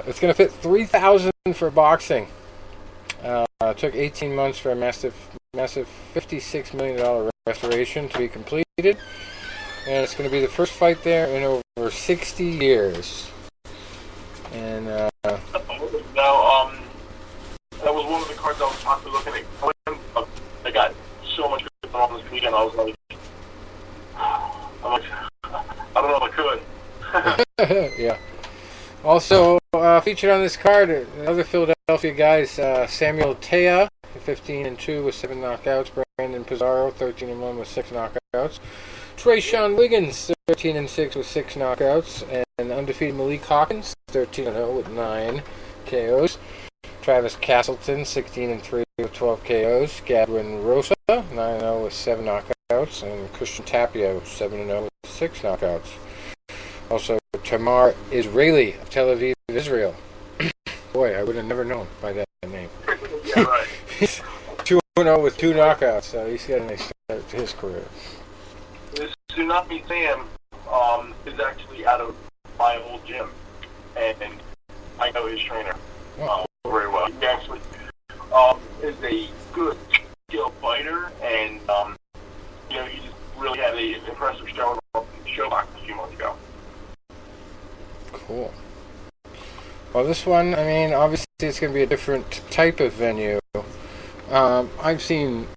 It's going to fit 3,000 for boxing. It took 18 months for a massive $56 million restoration to be completed. And it's going to be the first fight there in over 60 years. And, that was one of the cards I was possibly looking at. I got so much good on this weekend, I was like, I don't know if I could. Yeah. Also, featured on this card, other Philadelphia guys, Samuel Tea, 15-2 with 7 knockouts. Brandon Pizarro, 13-1 with 6 knockouts. Trayshawn Wiggins, 13-6 with 6 knockouts. And undefeated Malik Hawkins, 13-0 with 9. KOs. Travis Castleton, 16-3 with 12 KOs. Gadwin Rosa, 9-0 with 7 knockouts. And Christian Tapia, 7-0 with 6 knockouts. Also, Tamar Israeli of Tel Aviv, Israel. Boy, I would have never known by that name. Yeah, right. 2-0 with 2 knockouts, so he's got a nice start to his career. This Tsunami Sam is actually out of my old gym, and I know his trainer very well. He actually is a good skilled fighter, and he just really had an impressive showbox a few months ago. Cool. Well, this one, I mean, obviously it's going to be a different type of venue. I've seen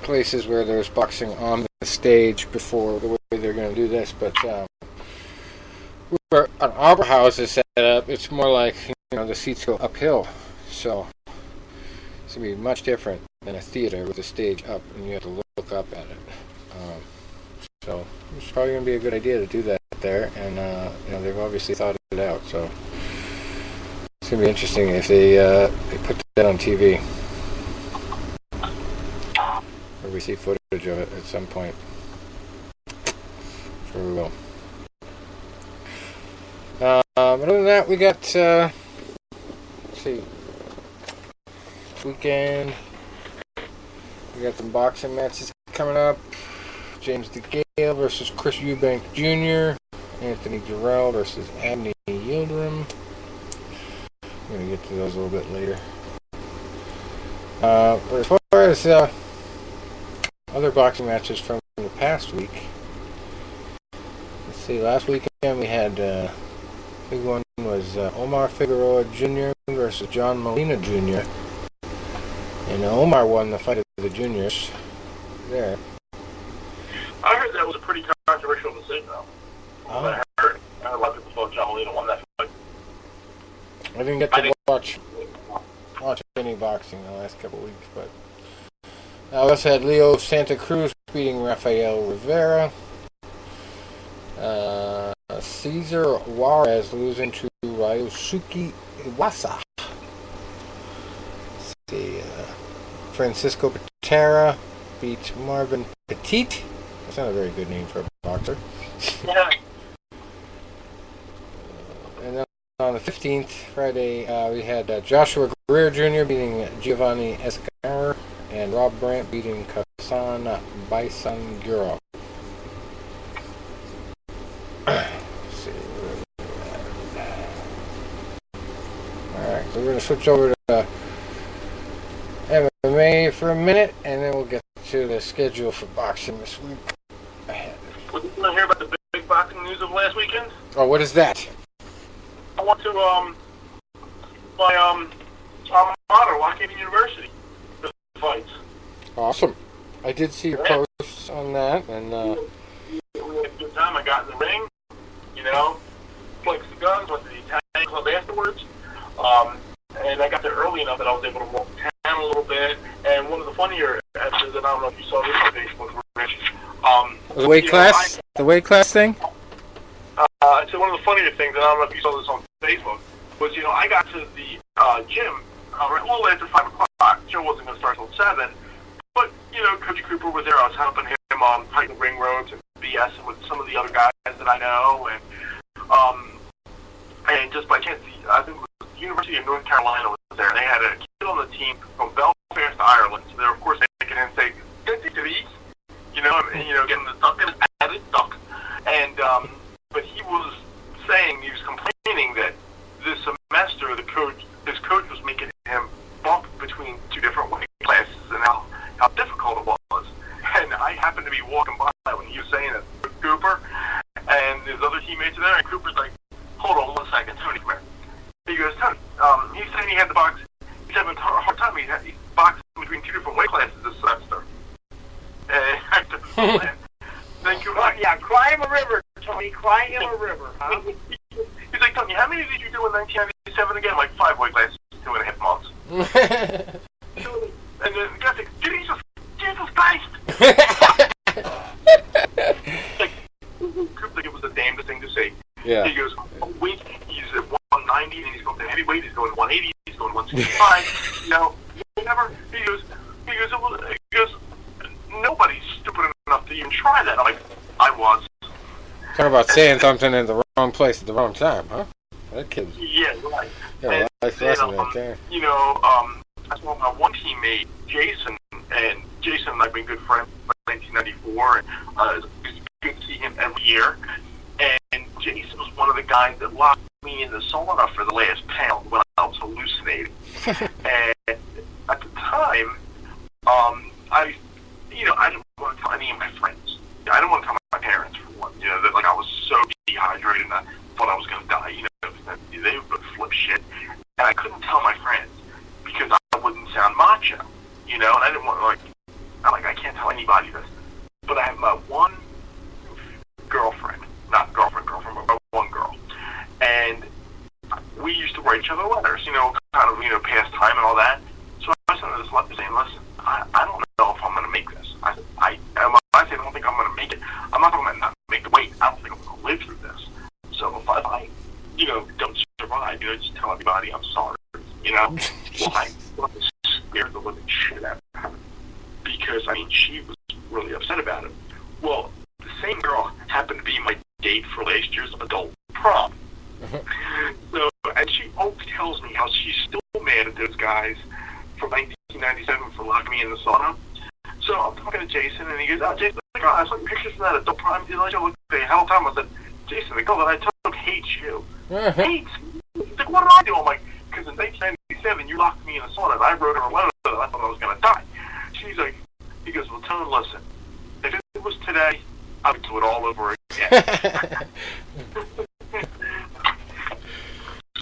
places where there's boxing on the stage before, the way they're going to do this, but where an opera house is set up, it's more like, the seats go uphill, so it's going to be much different than a theater with the stage up and you have to look up at it. So it's probably going to be a good idea to do that there, and they've obviously thought it out, so it's going to be interesting if they put that on TV. Or we see footage of it at some point. Sure we will. Other than that, we got, let's see, this weekend, we got some boxing matches coming up. James DeGale versus Chris Eubank Jr., Anthony Jarrell versus Abney Yildirim. I'm going to get to those a little bit later. But as far as other boxing matches from the past week, let's see, last weekend we had, big one was Omar Figueroa Jr. versus John Molina Jr. And Omar won the fight of the juniors there. I heard that was a pretty controversial decision, though. I heard a lot of people thought John Molina won that fight. I didn't get to watch any boxing the last couple of weeks, but I also had Leo Santa Cruz beating Rafael Rivera. Cesar Juarez losing to Ryosuke Iwasa. Let's see, Francisco Patera beat Marvin Petit. That's not a very good name for a boxer. Yeah. And then on the 15th, Friday, we had Joshua Greer Jr. beating Giovanni Escar and Rob Brandt beating Kasan Baisanguro. Alright, so we're going to switch over to MMA for a minute, and then we'll get to the schedule for boxing this week. Well, did you want to hear about the big boxing news of last weekend? Oh, what is that? I went to my alma mater, Washington University, for the fights. Awesome. I did see your posts on that, and we had a good time. I got in the ring, flexed the guns, went to the Italian club afterwards, and I got there early enough that I was able to walk down a little bit. And one of the funnier episodes, and I don't know if you saw this on Facebook, Rich. The weight class? The weight class thing? So one of the funnier things, and I don't know if you saw this on Facebook, was, I got to the gym right a little after 5 o'clock. The show wasn't going to start until 7. But, Coach Cooper was there. I was helping him tighten the ring ropes and BSing with some of the other guys that I know. And just by chance, I think it was the University of North Carolina was there. They had a kid on the team from Belfast, Ireland. So they were, of course, making him say, "Get to these," getting the duck in his added duck. And, but he was saying, he was complaining that this semester his coach was making him bump between 2 different weight classes and how difficult it was. And I happened to be walking by when he was saying it to Cooper, and his other teammates are there, and Cooper's like, "Hold on 1 second, Tony, come here." He goes, "Tony, he's saying he had the box, he's having a hard time, he's boxing between 2 different weight classes this semester." And I said, "Thank you." Cry him a river, Tony, cry him a river, huh? He's like, "Tony, how many did you do in 1997 again?" Like 5 weight classes, 2.5 months. And then the guy's like, Jesus Christ! Like it was the damnedest thing to say. Yeah. He goes, he's at 190 and he's going to heavy heavyweight, he's going 180, he's going 165. You know, he never. He goes, nobody's stupid enough to even try that. I'm like, I was. Talk about saying something in the wrong place at the wrong time, huh? That kid's. Yeah, right. Yeah, life lesson right there. You know, I saw my one teammate, Jason, and Jason and I've been good friends since 1994, and it's good to see him every year. And Jason was one of the guys that locked me in the sauna for the last pound when I was hallucinating. And at the time, I didn't want to tell any of my friends. I didn't want to tell my parents, for one. You know, that like I was so dehydrated and I thought I was going to die. You know, they would flip shit, and I couldn't tell my friends because I wouldn't sound macho. You know, and I didn't want I can't tell anybody this. But I have my one girlfriend, but one girl, and we used to write each other letters. You know, kind of past time and all that. So I sent her this letter saying, "Listen, I don't know if I'm going to make this. I don't think I'm going to make it. I'm not going to not make the weight. I don't think I'm going to live through this. So if I don't survive, just tell everybody I'm sorry. You know, well, I was scared the living shit out of her because she was really upset about it. Well, the same girl happened to be my date for last year's adult prom. So, and she always tells me how she's still mad at those guys from 1997 for locking me in the sauna. So I'm talking to Jason, and he goes, "Oh, Jason, I saw pictures from that adult prom. Did I look the hell time?" I said, "Jason, the girl that I took hates you." Hates me? He's like, "What did I do?" I'm like, "Because in 1997 you locked me in the sauna, and I wrote her a letter that I thought I was going to die." He goes, "Well, tell her, listen, if it was today, I would do it all over again."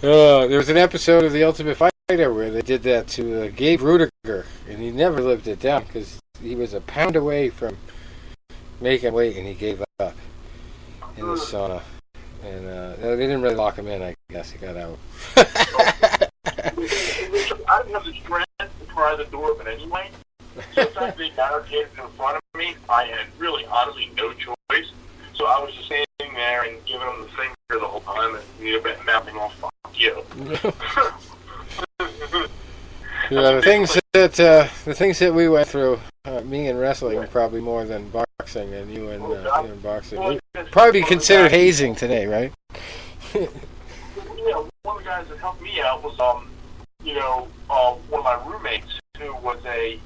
There was an episode of The Ultimate Fighter where they did that to Gabe Rudiger, and he never lived it down because he was a pound away from making weight, and he gave up in the sauna. And they didn't really lock him in, I guess. He got out. I didn't have the strength to pry the door open anyway. So the fact they barricaded in front of me, I had really, honestly, no choice. So I was just standing there and giving them the finger the whole time and mouthing off, "Fuck you." Yeah, the things that we went through, me in wrestling, probably more than boxing, and you in boxing. Well, probably be considered hazing today, right? One of the guys that helped me out was, one of my roommates who was a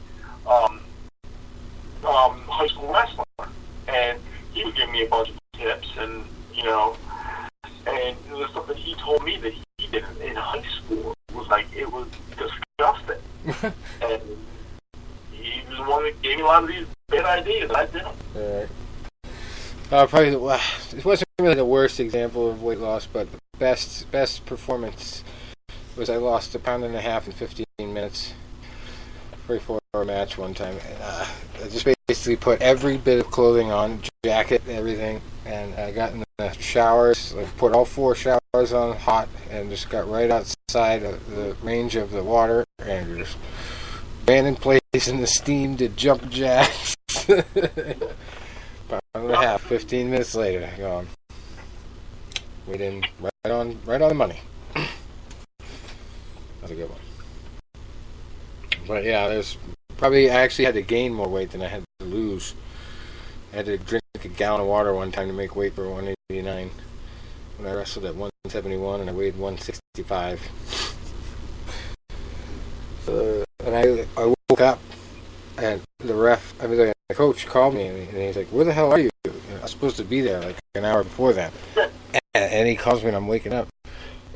high school wrestler, and he would give me a bunch of tips, and and the stuff that he told me that he did in high school was it was disgusting. And he was the one that gave me a lot of these bad ideas. I didn't. Right. Probably it wasn't really the worst example of weight loss, but the best performance was I lost 1.5 pounds in 15 minutes for a 4-hour match one time. I just basically put every bit of clothing on, jacket, everything, and I got in the showers, put all 4 showers on hot, and just got right outside of the range of the water, and just ran in place in the steam, did jump jacks. 1.5 pounds, 15 minutes later, gone. We didn't, right on the money. That's a good one. But yeah, I actually had to gain more weight than I had to lose. I had to drink a gallon of water one time to make weight for 189 when I wrestled at 171 and I weighed 165. And I woke up and the coach called me and he's like, "Where the hell are you? I was supposed to be there an hour before that." And he calls me and I'm waking up.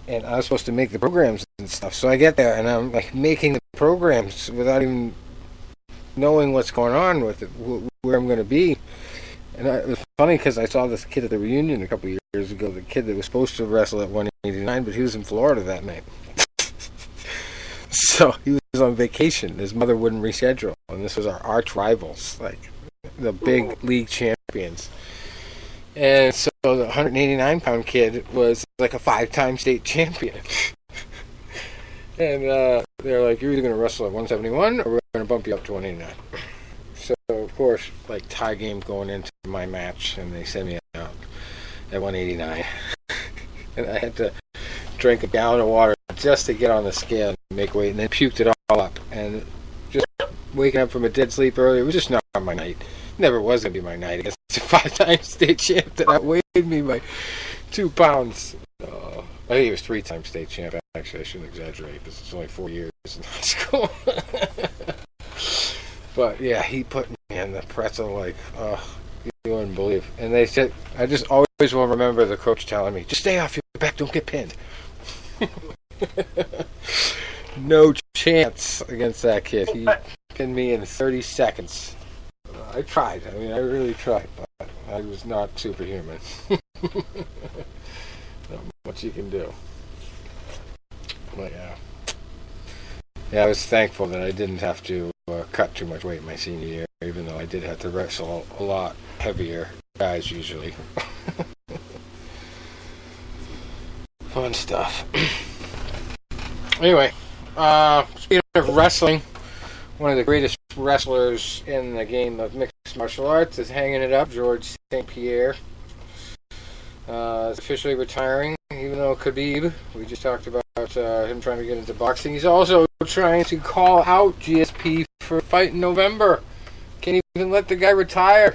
And I was supposed to make the programs and stuff. So I get there and I'm making the programs without even knowing what's going on with it, where I'm going to be. And it was funny because I saw this kid at the reunion a couple of years ago, the kid that was supposed to wrestle at 189, but he was in Florida that night. So he was on vacation. His mother wouldn't reschedule. And this was our arch rivals, the big league champions. And so the 189-pound kid was a 5-time state champion. And they're like, "You're either going to wrestle at 171 or we're going to bump you up to 189. So, of course, tie game going into my match, and they send me out at 189. And I had to drink a gallon of water just to get on the scale and make weight, and then puked it all up. And just waking up from a dead sleep earlier, it was just not my night. Never was going to be my night against a 5-time state champ that outweighed me by 2 pounds. I think he was 3-time state champ, actually. I shouldn't exaggerate because it's only 4 years in high school. But yeah, he put me in the pretzel like, you wouldn't believe. And they said, I just always will remember the coach telling me, just stay off your back, don't get pinned. No chance against that kid. He pinned me in 30 seconds. I tried. I mean, I really tried, but I was not superhuman. Not much you can do. But yeah, I was thankful that I didn't have to cut too much weight my senior year, even though I did have to wrestle a lot heavier guys usually. Fun stuff. Anyway, speaking of wrestling, one of the greatest wrestlers in the game of mixed martial arts is hanging it up. George St. Pierre is officially retiring, even though Khabib, we just talked about him trying to get into boxing. He's also trying to call out GSP for a fight in November. Can't even let the guy retire.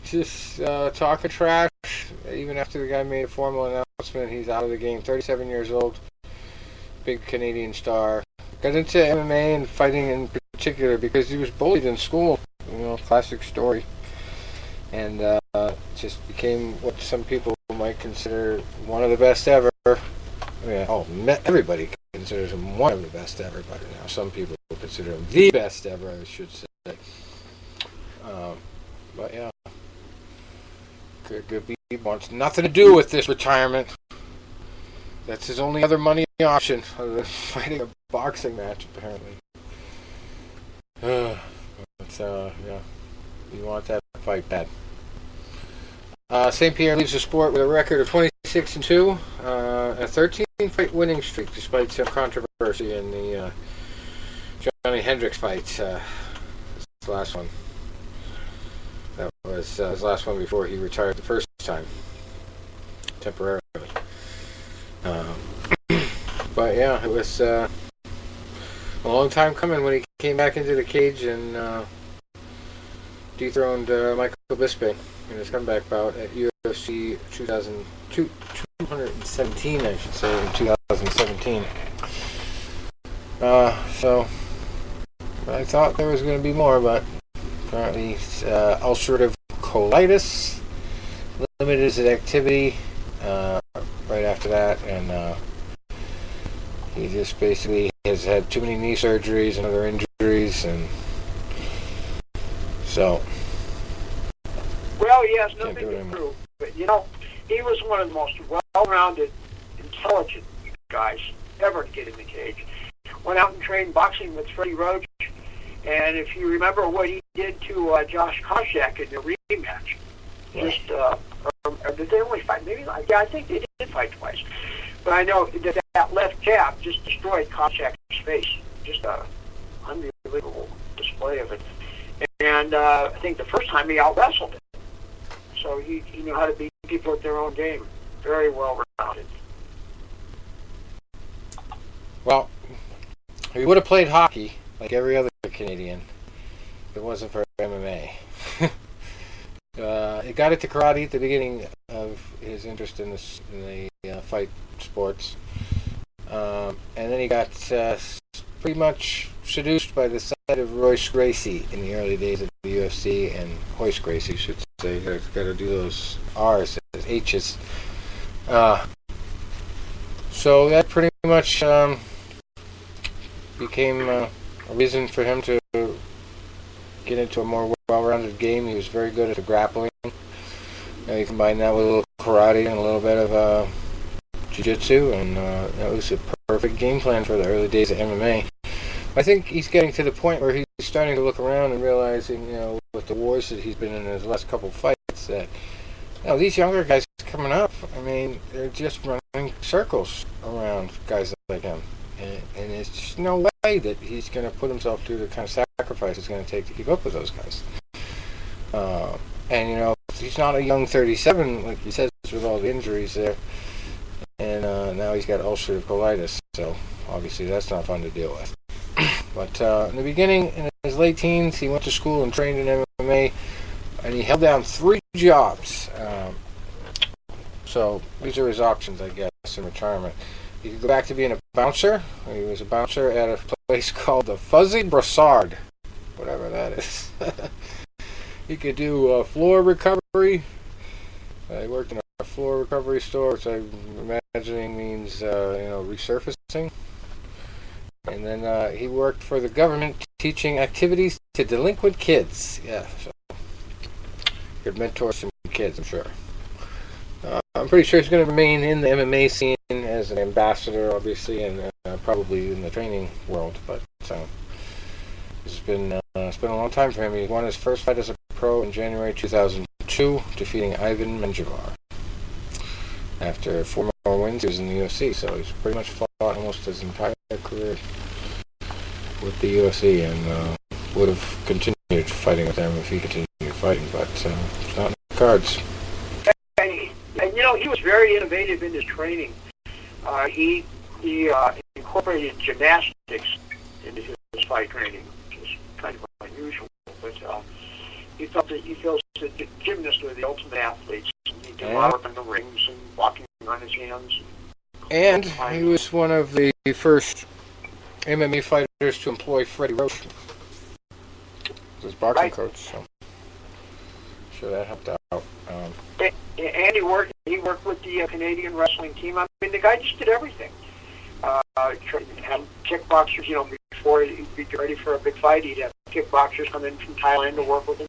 Just talking trash. Even after the guy made a formal announcement, he's out of the game. 37 years old. Big Canadian star. Got into MMA and fighting in particular because he was bullied in school. Classic story. And just became what some people might consider one of the best ever. Everybody considers him one of the best ever, but now some people consider him the best ever, I should say. But yeah, Khabib wants nothing to do with this retirement. That's his only other money option, other than fighting a boxing match, apparently. Yeah, you want that fight bad. St. Pierre leaves the sport with a record of 26-2, a 13-fight winning streak, despite some controversy in the Johnny Hendricks fight. His last one. That was his last one before he retired the first time, temporarily. But yeah, it was a long time coming when he came back into the cage and dethroned Michael Bisping in his comeback bout at UFC 217, I should say, in 2017. So I thought there was going to be more, but apparently ulcerative colitis limited his activity right after that, and he just basically has had too many knee surgeries and other injuries, and so. Well, he has nothing to prove, but he was one of the most well-rounded, intelligent guys ever to get in the cage. Went out and trained boxing with Freddie Roach, and if you remember what he did to Josh Koscheck in the rematch, did they only fight? Maybe, I think they did fight twice. But I know that left jab just destroyed Koscheck's face. Just an unbelievable display of it. And I think the first time he out-wrestled it. So he knew how to beat people at their own game. Very well-rounded. Well, he would have played hockey like every other Canadian if it wasn't for MMA. He got into karate at the beginning of his interest in the fight sports. And then he got pretty much seduced by the sight of Royce Gracie in the early days of the UFC, and Hoist Gracie, should say. You got to do those R's as H's. So that pretty much became a reason for him to get into a more well-rounded game. He was very good at the grappling. You combine that with a little karate and a little bit of jiu-jitsu, and that was a perfect game plan for the early days of MMA. I think he's getting to the point where he's starting to look around and realizing, with the wars that he's been in his last couple of fights, that these younger guys coming up, I mean, they're just running circles around guys like him. And there's just no way that he's going to put himself through the kind of sacrifice it's going to take to keep up with those guys. And, he's not a young 37, like he says, with all the injuries there. and now he's got ulcerative colitis, so obviously that's not fun to deal with. But in the beginning, in his late teens, he went to school and trained in MMA, and he held down 3 jobs. So these are his options, I guess, in retirement. He could go back to being a bouncer. He was a bouncer at a place called the Fuzzy Brassard, whatever that is. He could do floor recovery. He worked in a floor recovery store, which I'm imagining means, resurfacing. And then he worked for the government teaching activities to delinquent kids. Yeah, so could mentor some kids, I'm sure. I'm pretty sure he's going to remain in the MMA scene as an ambassador, obviously, and probably in the training world. But it's been a long time for him. He won his first fight as a pro in January 2002, defeating Ivan Menjivar. After 4 more wins, he was in the UFC, so he's pretty much fought almost his entire career with the UFC, and would have continued fighting with them if he continued fighting, but it's not in the cards. And he was very innovative in his training. He incorporated gymnastics into his fight training, which is kind of unusual. But he feels that the gymnasts are the ultimate athletes. He did a lot of work in the rings and walking on his hands. And he was one of the first MMA fighters to employ Freddie Roach as his boxing coach. So I'm sure that helped out. And he worked with the Canadian wrestling team. I mean, the guy just did everything. Had kickboxers, before he'd be ready for a big fight, he'd have kickboxers come in from Thailand to work with him.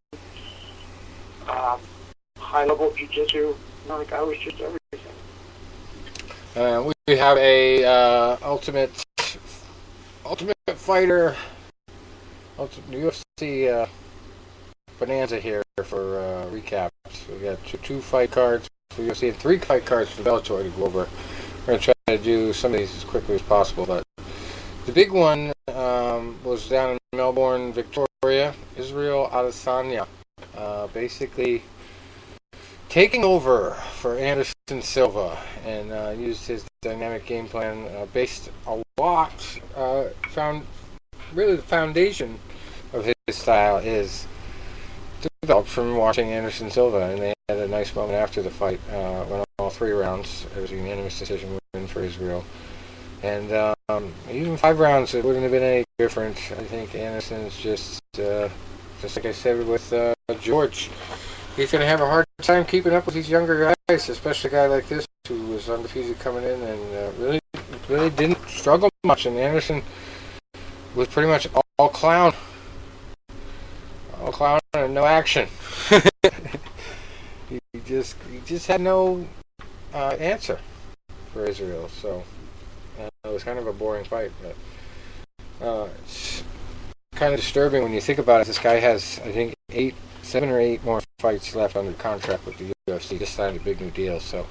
High-level jiu-jitsu. The guy was just everything. We have a ultimate fighter, UFC bonanza here for recaps. We got two fight cards for UFC and 3 fight cards for Bellator to go over. We're going to try to do some of these as quickly as possible, but the big one was down in Melbourne, Victoria. Israel Adesanya basically taking over for Anderson Silva, and used his dynamic game plan based a lot. Really the foundation of his style is developed from watching Anderson Silva, and they had a nice moment after the fight. Went all 3 rounds. It was a unanimous decision win for Israel. And even 5 rounds, it wouldn't have been any different. I think Anderson's just like I said with George, he's going to have a hard time keeping up with these younger guys, especially a guy like this who was undefeated coming in and really didn't struggle much. And Anderson was pretty much all clown and no action. he just had no answer for Israel. So it was kind of a boring fight, but it's kind of disturbing when you think about it. This guy has, I think, 7 or 8 more fights left under contract with the UFC. Just signed a big new deal. So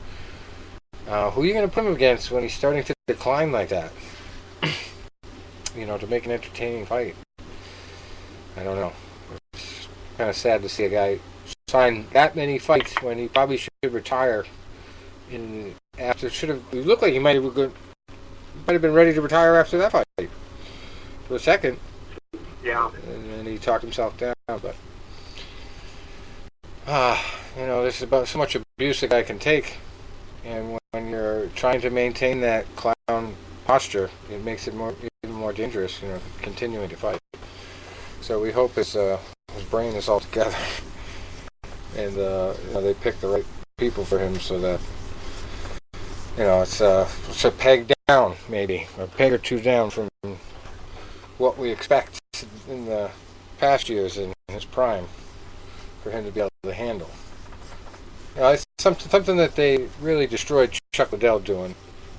who are you going to put him against when he's starting to decline like that? To make an entertaining fight. I don't know. It's kind of sad to see a guy sign that many fights when he probably should retire. He looked like he might have been ready to retire after that fight for a second. Yeah. And then he talked himself down, but there's about so much abuse a guy can take, and when you're trying to maintain that clown posture, it makes it even more dangerous, continuing to fight. So we hope his brain is all together, and they pick the right people for him, so that it's a peg down, maybe a peg or 2 down from what we expect in the past years in his prime for him to be able to handle. It's something that they really destroyed Chuck Liddell doing,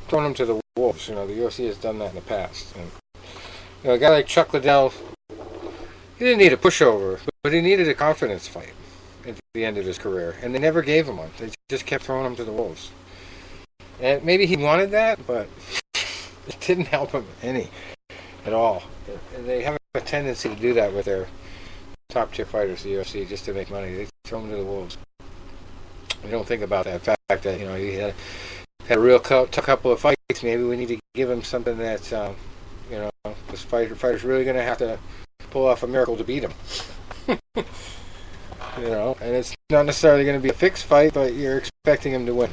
throwing him to the wolves. The UFC has done that in the past. And, a guy like Chuck Liddell, he didn't need a pushover, but he needed a confidence fight at the end of his career, and they never gave him one. They just kept throwing him to the wolves. And maybe he wanted that, but it didn't help him any at all. And they have a tendency to do that with their top-tier fighters, the UFC, just to make money. They throw them to the wolves. We don't think about that fact that he had a real tough couple of fights. Maybe we need to give him something that's, this fighter's really going to have to pull off a miracle to beat him. And it's not necessarily going to be a fixed fight, but you're expecting him to win.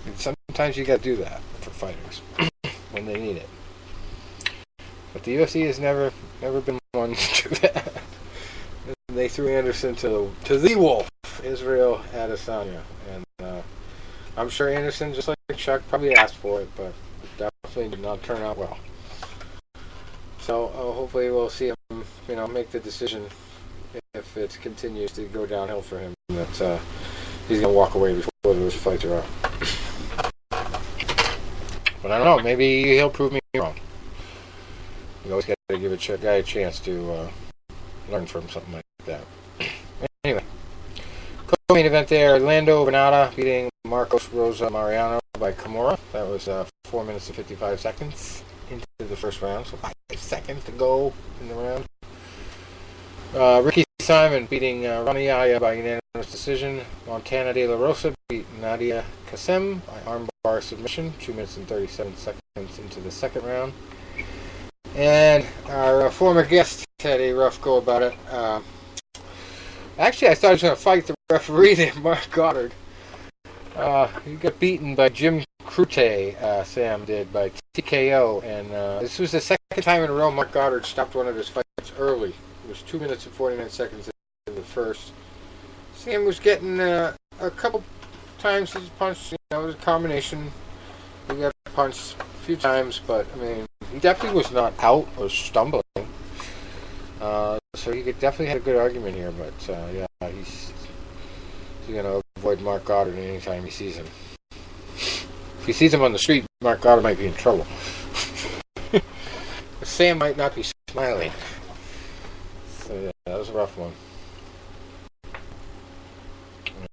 And sometimes you got to do that for fighters when they need it. But the UFC has never been one to do that. They threw Anderson to the wolf, Israel Adesanya, and I'm sure Anderson, just like Chuck, probably asked for it, but it definitely did not turn out well. So hopefully we'll see him, make the decision if it continues to go downhill for him. That he's gonna walk away before those fights are out. But I don't know. Maybe he'll prove me wrong. You always got to give a guy a chance to learn from something like that. Anyway, co-main event there: Orlando Venata beating Marcos Rosa Mariano by Kimura. That was 4 minutes and 55 seconds into the first round, so 5 seconds to go in the round. Ricky Simon beating Rani Yahya by unanimous decision. Montana De La Rosa beat Nadia Kassem by armbar submission, 2 minutes and 37 seconds into the second round. And our former guest had a rough go about it. Actually, I thought he was going to fight the referee there, Mark Goddard. He got beaten by Jim Crute, Sam did, by TKO. And this was the second time in a row Mark Goddard stopped one of his fights early. It was 2 minutes and 49 seconds in the first. Sam was getting a couple times his punch, it was a combination. He got punched a few times, but, he definitely was not out or stumbling. So he definitely had a good argument here, but, he's going to avoid Mark Goddard anytime he sees him. If he sees him on the street, Mark Goddard might be in trouble. Sam might not be smiling. So, that was a rough one.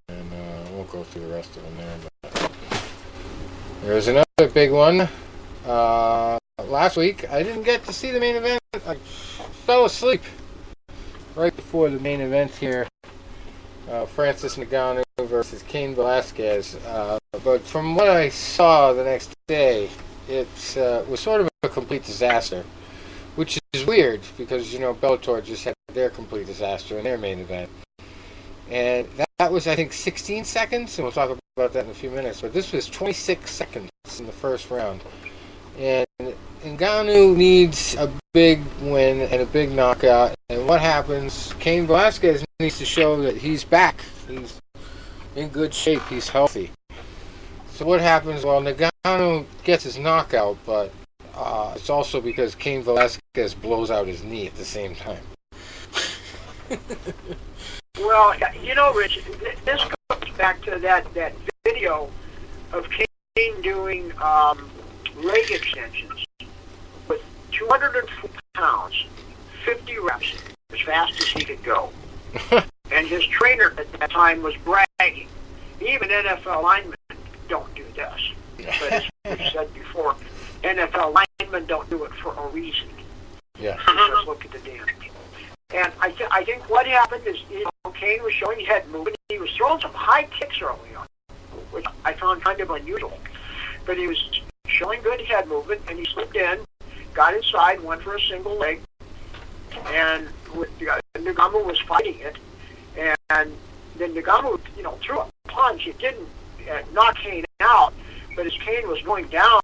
And I won't go through the rest of them there. But there's another big one. Last week, I didn't get to see the main event. I fell asleep right before the main event here. Francis Ngannou versus Cain Velasquez. But from what I saw the next day, it was sort of a complete disaster. Which is weird, because, Bellator just had their complete disaster in their main event. And that was, I think, 16 seconds, and we'll talk about that in a few minutes. But this was 26 seconds in the first round. And Ngannou needs a big win and a big knockout. And what happens? Cain Velasquez needs to show that he's back. He's in good shape. He's healthy. So what happens? Well, Ngannou gets his knockout, but it's also because Cain Velasquez blows out his knee at the same time. Well, Rich, this goes back to that video of Cain doing leg extensions with 204 pounds, 50 reps, as fast as he could go. And his trainer at that time was bragging. Even NFL linemen don't do this. But as we said before, NFL linemen don't do it for a reason. Yeah. Just look at the damage. And I think what happened is, Cain was showing head movement. He was throwing some high kicks early on, which I found kind of unusual. But he was showing good head movement, and he slipped in, got inside, went for a single leg, and Ngannou was fighting it. And then Ngannou, threw a punch. It didn't knock Cain out, but as Cain was going down,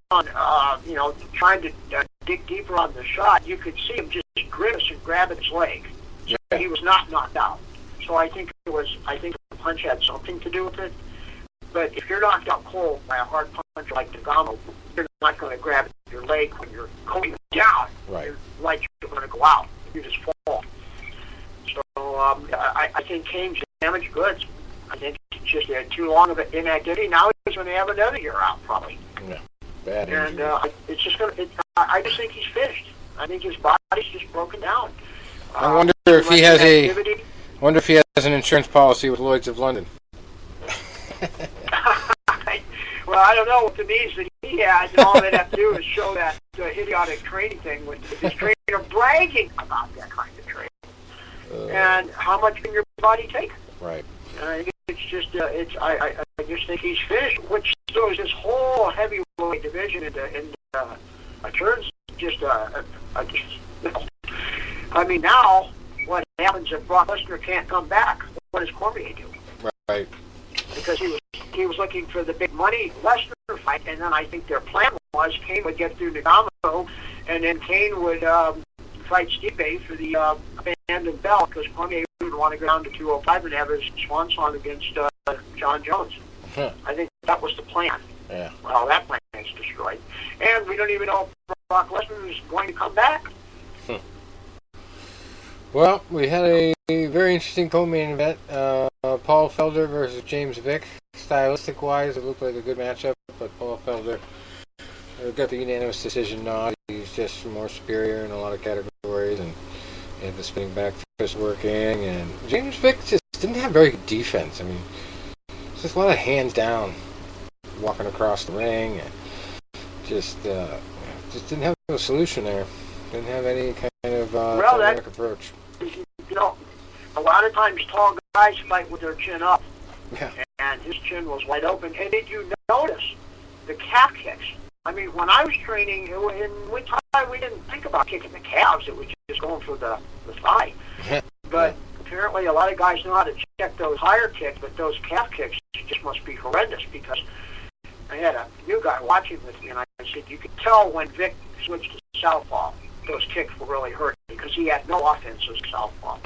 trying to dig deeper on the shot, you could see him just grimace and grab at his leg. So he was not knocked out. So I think the punch had something to do with it. But if you're knocked out cold by a hard punch like Ngannou, you're not going to grab at your leg when you're going down. Right. Your legs are going to go out. You just fall. So I think Cain's damaged goods. I think he just had too long of an inactivity. Now he's going to have another year out, probably. Yeah. Bad and it's just going to. I just think he's finished. I think his body's just broken down. I wonder if he has wonder if he has an insurance policy with Lloyd's of London. Well, I don't know what the needs that he has, and all they'd have to do is show that idiotic training thing with his trainer bragging about that kind of training. And how much can your body take? Right. I think it's just just think he's finished, which throws this whole heavyweight division into turns just I mean, now what happens if Brock Lesnar can't come back? What does Cormier do? Right. Because he was looking for the big money Lesnar fight, and then I think their plan was Kane would get through Ngannou, and then Kane would fight Stipe for the abandoned belt, because Cormier would want to go down to 205 and have his swan song against John Jones. I think that was the plan. Yeah. Well, that plan is destroyed. And we don't even know if Brock Lesnar is going to come back. Well, we had a very interesting co-main event. Paul Felder versus James Vick. Stylistic-wise, it looked like a good matchup, but Paul Felder got the unanimous decision nod. He's just more superior in a lot of categories, and the spinning back fist working. And James Vick just didn't have very good defense. I mean, it's just a lot of hands down, walking across the ring, and just didn't have a solution there. Didn't have any kind of dynamic approach. You know, a lot of times tall guys fight with their chin up. Yeah. And his chin was wide open. And did you notice the calf kicks? I mean, when I was training in Muay Thai, we didn't think about kicking the calves. It was just going for the thigh. But apparently a lot of guys know how to check those higher kicks, but those calf kicks just must be horrendous, because I had a new guy watching with me, and I said, you could tell when Vic switched to southpaw, those kicks were really hurting, because he had no offense as a southpaw.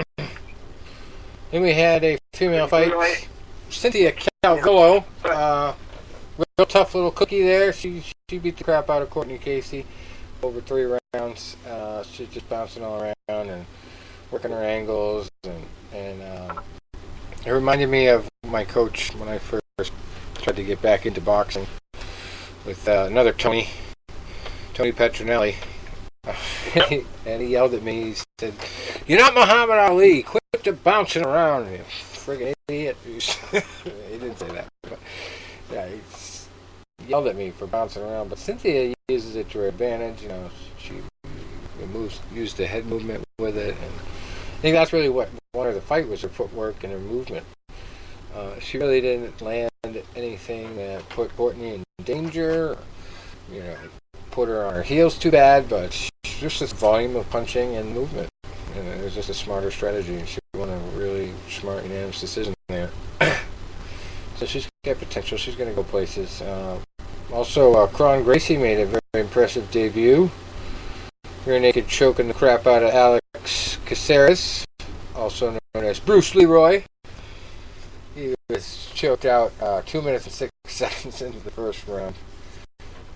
Then we had a female fight. Cynthia Calvillo, real tough little cookie there. She beat the crap out of Courtney Casey over 3 rounds. She's just bouncing all around and working her angles, and it reminded me of my coach when I first tried to get back into boxing with another Tony Petronelli. And he yelled at me. He said, "You're not Muhammad Ali. Quit bouncing around, you friggin' idiot." He didn't say that, but yeah, he yelled at me for bouncing around. But Cynthia uses it to her advantage. You know, she used the head movement with it, and I think that's really what won her the fight, was her footwork and her movement. She really didn't land anything that put Courtney in danger, you know, put her on her heels too bad, but just this volume of punching and movement. And it was just a smarter strategy. She won a really smart unanimous decision there. So she's got potential. She's going to go places. Also, Kron Gracie made a very impressive debut. Rear naked choking the crap out of Alex Caceres, also known as Bruce Leroy. He was choked out 2 minutes and 6 seconds into the first round.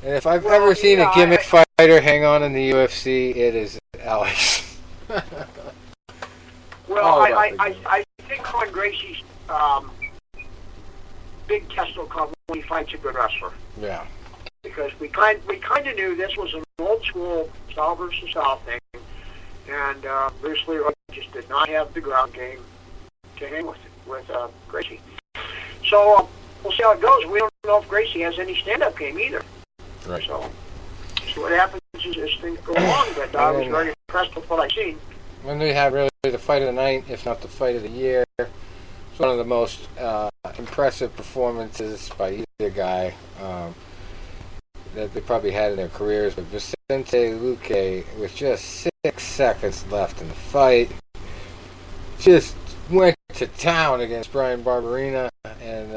And if I've ever seen a gimmick fighter hang on in the UFC, it is Alex. Well, I think Kron Gracie's big test will come when he fights a good wrestler. Yeah. Because we kind of knew this was an old school South versus South thing, and Bruce Leroy just did not have the ground game to hang with Gracie. So we'll see how it goes. We don't know if Gracie has any stand-up game either. Right. So what happens as things go along. But I was very impressed with what I've seen. When we had really the fight of the night, if not the fight of the year, it's one of the most impressive performances by either guy that they probably had in their careers. But Vicente Luque, with just 6 seconds left in the fight, just went to town against Brian Barberina, and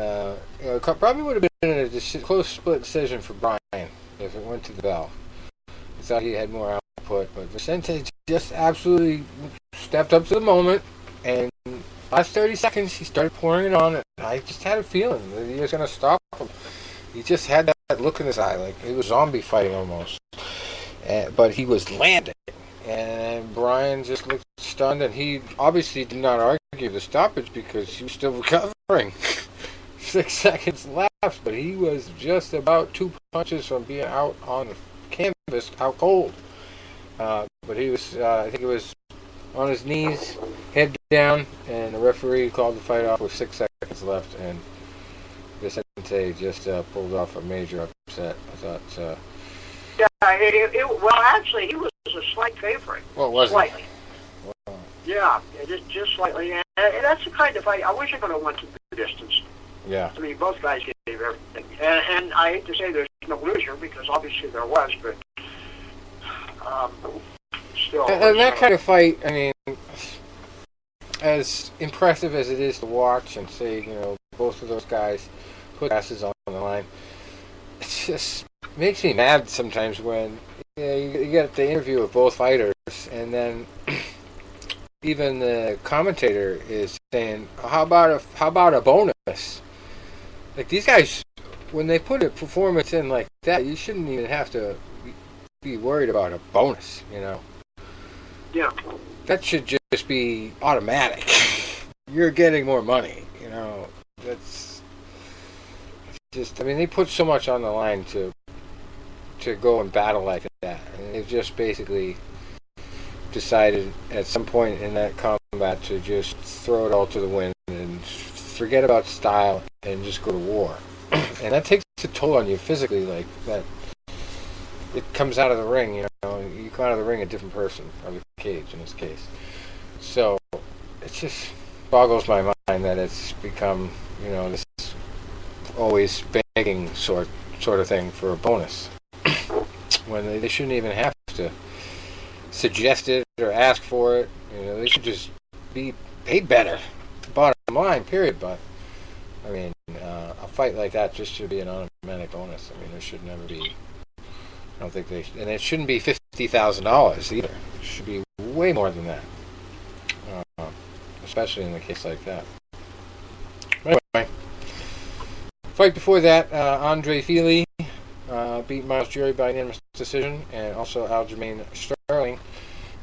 probably would have been a close split decision for Brian if it went to the bell. I thought he had more output, but Vicente just absolutely stepped up to the moment, and last 30 seconds he started pouring it on, and I just had a feeling that he was going to stop him. He just had that look in his eye, like he was zombie fighting almost. But he was landing, and Brian just looked stunned, and he obviously did not argue the stoppage because he was still recovering. 6 seconds left, but he was just about 2 punches from being out on the canvas, out cold. But he was, I think it was on his knees, head down, and the referee called the fight off with 6 seconds left, and Vicente just pulled off a major upset. I thought. Yeah, well, actually, he was a slight favorite. Well, was slightly. Wow. Yeah, just slightly. And that's the kind of fight. I wish I could have went to the distance. Yeah. I mean, both guys gave everything. And I hate to say there's no loser, because obviously there was, but still. And that kind of fight, I mean, as impressive as it is to watch and see, both of those guys put asses on the line, it just makes me mad sometimes when you get the interview of both fighters, and then even the commentator is saying, how about a bonus? Like, these guys, when they put a performance in like that, you shouldn't even have to be worried about a bonus, Yeah. That should just be automatic. You're getting more money, That's just, I mean, they put so much on the line to go and battle like that. And they've just basically decided at some point in that combat to just throw it all to the wind and forget about style and just go to war. And that takes a toll on you physically, like that. It comes out of the ring, you come out of the ring a different person, or the cage in this case. So it just boggles my mind that it's become, this always begging sort of thing for a bonus, when they shouldn't even have to suggest it or ask for it. They should just be paid better. Bottom line, period. But I mean, a fight like that just should be an automatic bonus. I mean, there should never be. I don't think and it shouldn't be $50,000 either. It should be way more than that, especially in a case like that. Anyway, fight before that, Andre Fili beat Miles Jury by unanimous decision, and also Aljamain Sterling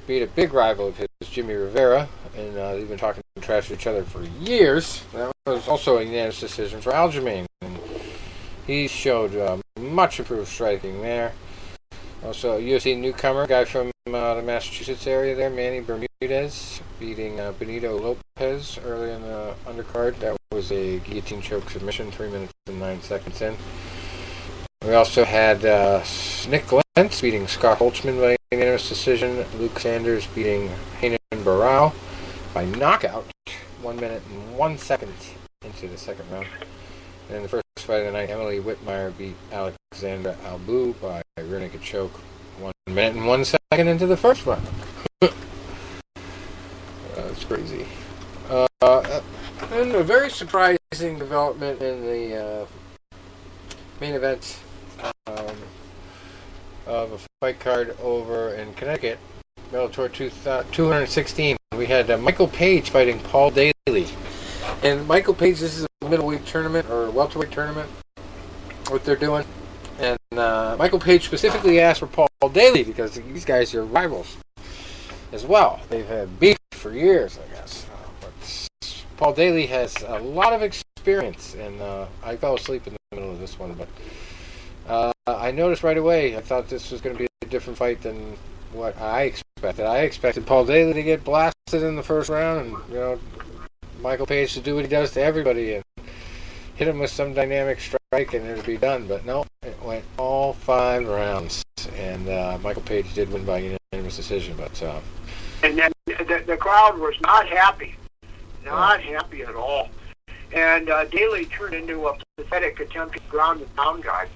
beat a big rival of his, Jimmy Rivera, and they've been talking trash to each other for years. That was also a unanimous decision for Aljamain, and he showed much improved striking there. Also, UFC newcomer, guy from the Massachusetts area there, Manny Bermudez, beating Benito Lopez early in the undercard. That was a guillotine choke submission, 3 minutes and 9 seconds in. We also had Nick Lentz beating Scott Holtzman by unanimous decision. Luke Sanders beating Hayden Barao by knockout, 1 minute and 1 second into the second round. And in the first fight of the night, Emily Whitmire beat Alexandra Albu by rear naked choke, 1 minute and 1 second into the first round. That's crazy. And a very surprising development in the main event of a fight card over in Connecticut, Bellator 216. We had Michael Page fighting Paul Daly. And Michael Page, this is a middleweight tournament or welterweight tournament, what they're doing. And Michael Page specifically asked for Paul Daly because these guys are rivals as well. They've had beef for years, I guess. But Paul Daly has a lot of experience, and I fell asleep in the middle of this one. But I noticed right away, I thought this was going to be a different fight than what I expected. I expected Paul Daly to get blasted in the first round, and Michael Page to do what he does to everybody and hit him with some dynamic strike and it'd be done. But no, it went all 5 rounds, and Michael Page did win by unanimous decision. But and then the crowd was not happy, happy at all. And Daly turned into a pathetic attempt to ground and pound guy.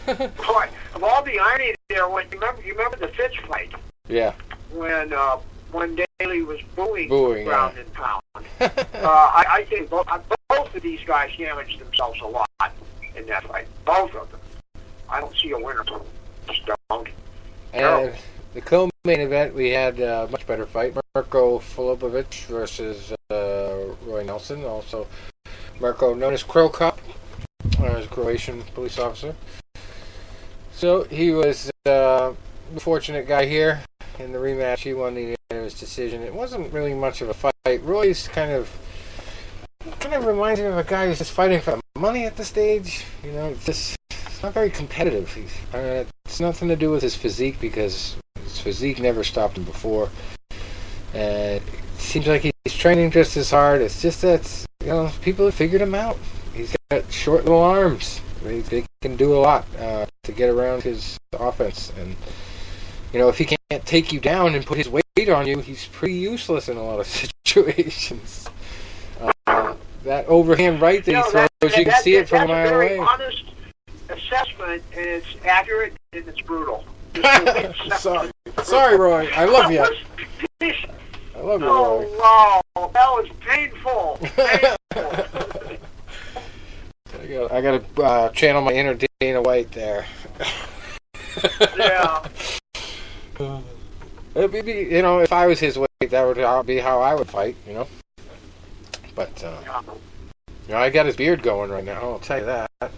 Boy, of all the irony there, when you remember the Fitz fight? Yeah. When Daly was booing ground and pound. I think both of these guys damaged themselves a lot in that fight. Both of them. I don't see a winner. Just don't. And the co-main event, we had a much better fight. Marko Filipovic versus Roy Nelson. Also, Marko, known as Crow Cop, as a Croatian police officer. So he was the fortunate guy here. In the rematch, he won the unanimous decision. It wasn't really much of a fight. Roy's kind of reminds me of a guy who's just fighting for money at the stage. It's not very competitive. It's nothing to do with his physique, because his physique never stopped him before. And it seems like he's training just as hard. It's just that people have figured him out. He's got short little arms. They can do a lot to get around his offense. And if he can't take you down and put his weight on you, he's pretty useless in a lot of situations. That overhand right that he throws you can see it from a mile away. That's a very honest assessment, and it's accurate, and it's brutal. Sorry, Roy. I love you. I love you, Roy. Oh, wow. That was painful. I got to channel my inner Dana White there. Yeah. It'd be, you know, if I was his weight, that would be how I would fight, you know. But, you know, I got his beard going right now, I'll tell you that. I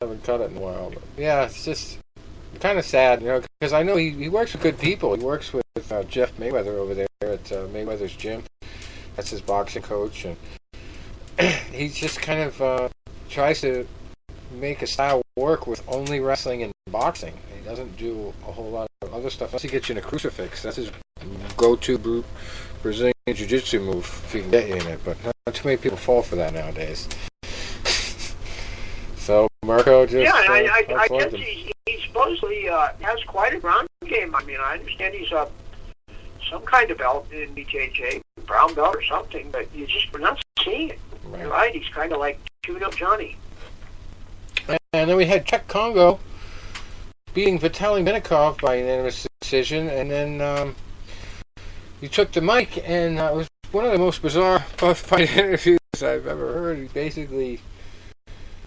haven't cut it in a while. But yeah, it's just kind of sad, you know, because I know he works with good people. He works with Jeff Mayweather over there at Mayweather's gym. That's his boxing coach. And he just kind of tries to make a style work with only wrestling and boxing. He doesn't do a whole lot of other stuff unless he gets you in a crucifix. That's his go-to Brazilian jiu-jitsu move if he can get you in it. But not too many people fall for that nowadays. So Marco just I guess he supposedly has quite a ground game. I mean, I understand he's some kind of belt in BJJ, brown belt or something, but we're not seeing it. Right. You're right. He's kind of like tune-up Johnny. And then we had Czech Congo beating Vitaly Minikov by unanimous decision, and then he took the mic, and it was one of the most bizarre post-fight interviews I've ever heard. He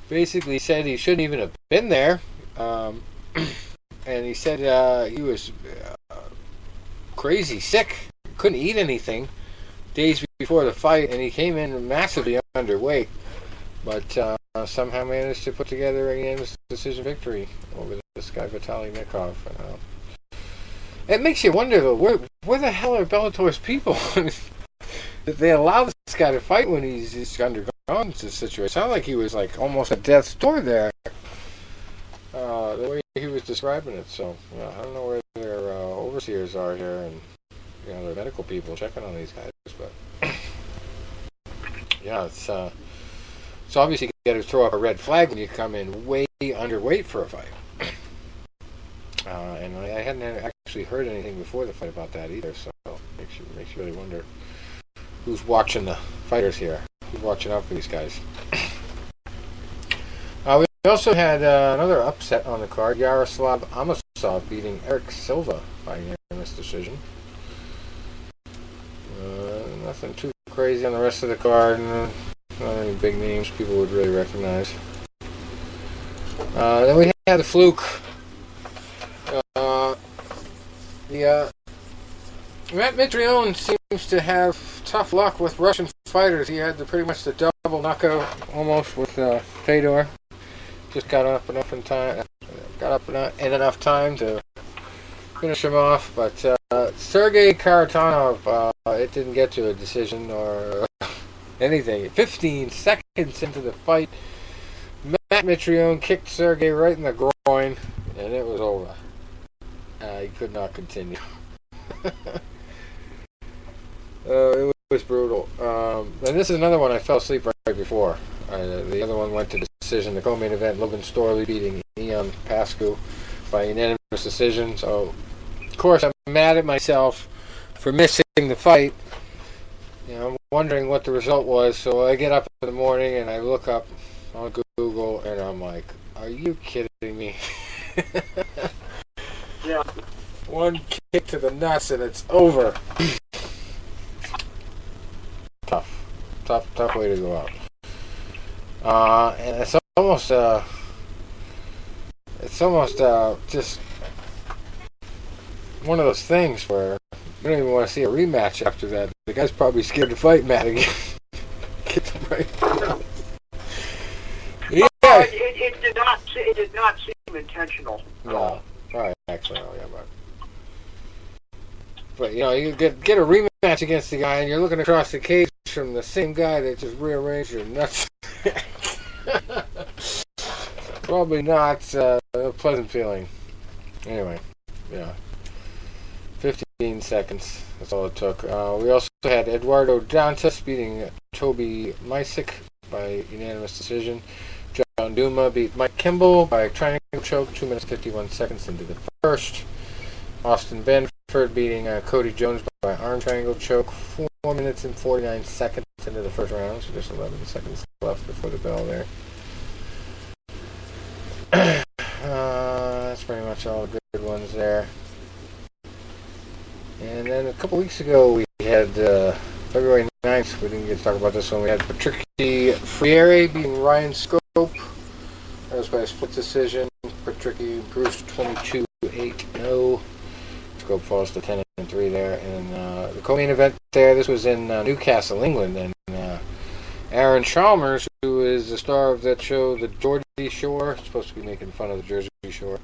basically said he shouldn't even have been there, and he said he was crazy sick, couldn't eat anything days before the fight, and he came in massively underweight, but somehow managed to put together a unanimous decision victory over this guy Vitaly Minikov. It makes you wonder, though, where the hell are Bellator's people? That they allow this guy to fight when he's undergone this situation. It sounded like he was like almost at death's door there, the way he was describing it. So I don't know where their overseers are here, and you know, their medical people checking on these guys. But yeah, it's obviously you got to throw up a red flag when you come in way underweight for a fight. And I hadn't actually heard anything before the fight about that either. So it makes you really wonder who's watching the fighters here. Who's watching out for these guys? We also had another upset on the card. Yaroslav Amosov beating Eric Silva by unanimous decision. Nothing too crazy on the rest of the card. Not any big names people would really recognize. Then we had the fluke. Matt Mitrione seems to have tough luck with Russian fighters. He had pretty much the double knockout almost with Fedor. Just got up enough in time. Got up in enough time to finish him off. But Sergey Karatanov, it didn't get to a decision or anything. 15 seconds into the fight, Matt Mitrione kicked Sergey right in the groin, and it was over. He could not continue. It was brutal. And this is another one I fell asleep right before. The other one went to decision. The co-main event, Logan Storley beating Ian Pascu by unanimous decision. So, of course, I'm mad at myself for missing the fight. You know, I'm wondering what the result was. So I get up in the morning and I look up on Google and I'm like, are you kidding me? Yeah. One kick to the nuts and it's over. Tough way to go out. And it's almost just one of those things where you don't even want to see a rematch after that. The guy's probably scared to fight Matt again. Get the right. Yeah. It did not seem intentional. No, probably accidental, yeah, but you know, you get a rematch against the guy, and you're looking across the cage from the same guy that just rearranged your nuts. Probably not a pleasant feeling. Anyway, yeah. 15 seconds. That's all it took. We also had Eduardo Dantas beating Toby Mysick by unanimous decision. John Duma beat Mike Kimball by triangle choke 2 minutes 51 seconds into the first. Austin Benford beating Cody Jones by arm triangle choke. 4 minutes and 49 seconds into the first round, so just 11 seconds left before the bell there. That's pretty much all the good ones there. And then a couple weeks ago we had February 9th, we didn't get to talk about this one, we had Patricky Freire beating Ryan Scope. That was by a split decision. Patricky improves to 22-8-0. Scope falls to 10-3 there. And the co-main event there, this was in Newcastle, England. And Aaron Chalmers, who is the star of that show, The Geordie Shore, supposed to be making fun of the Jersey Shore,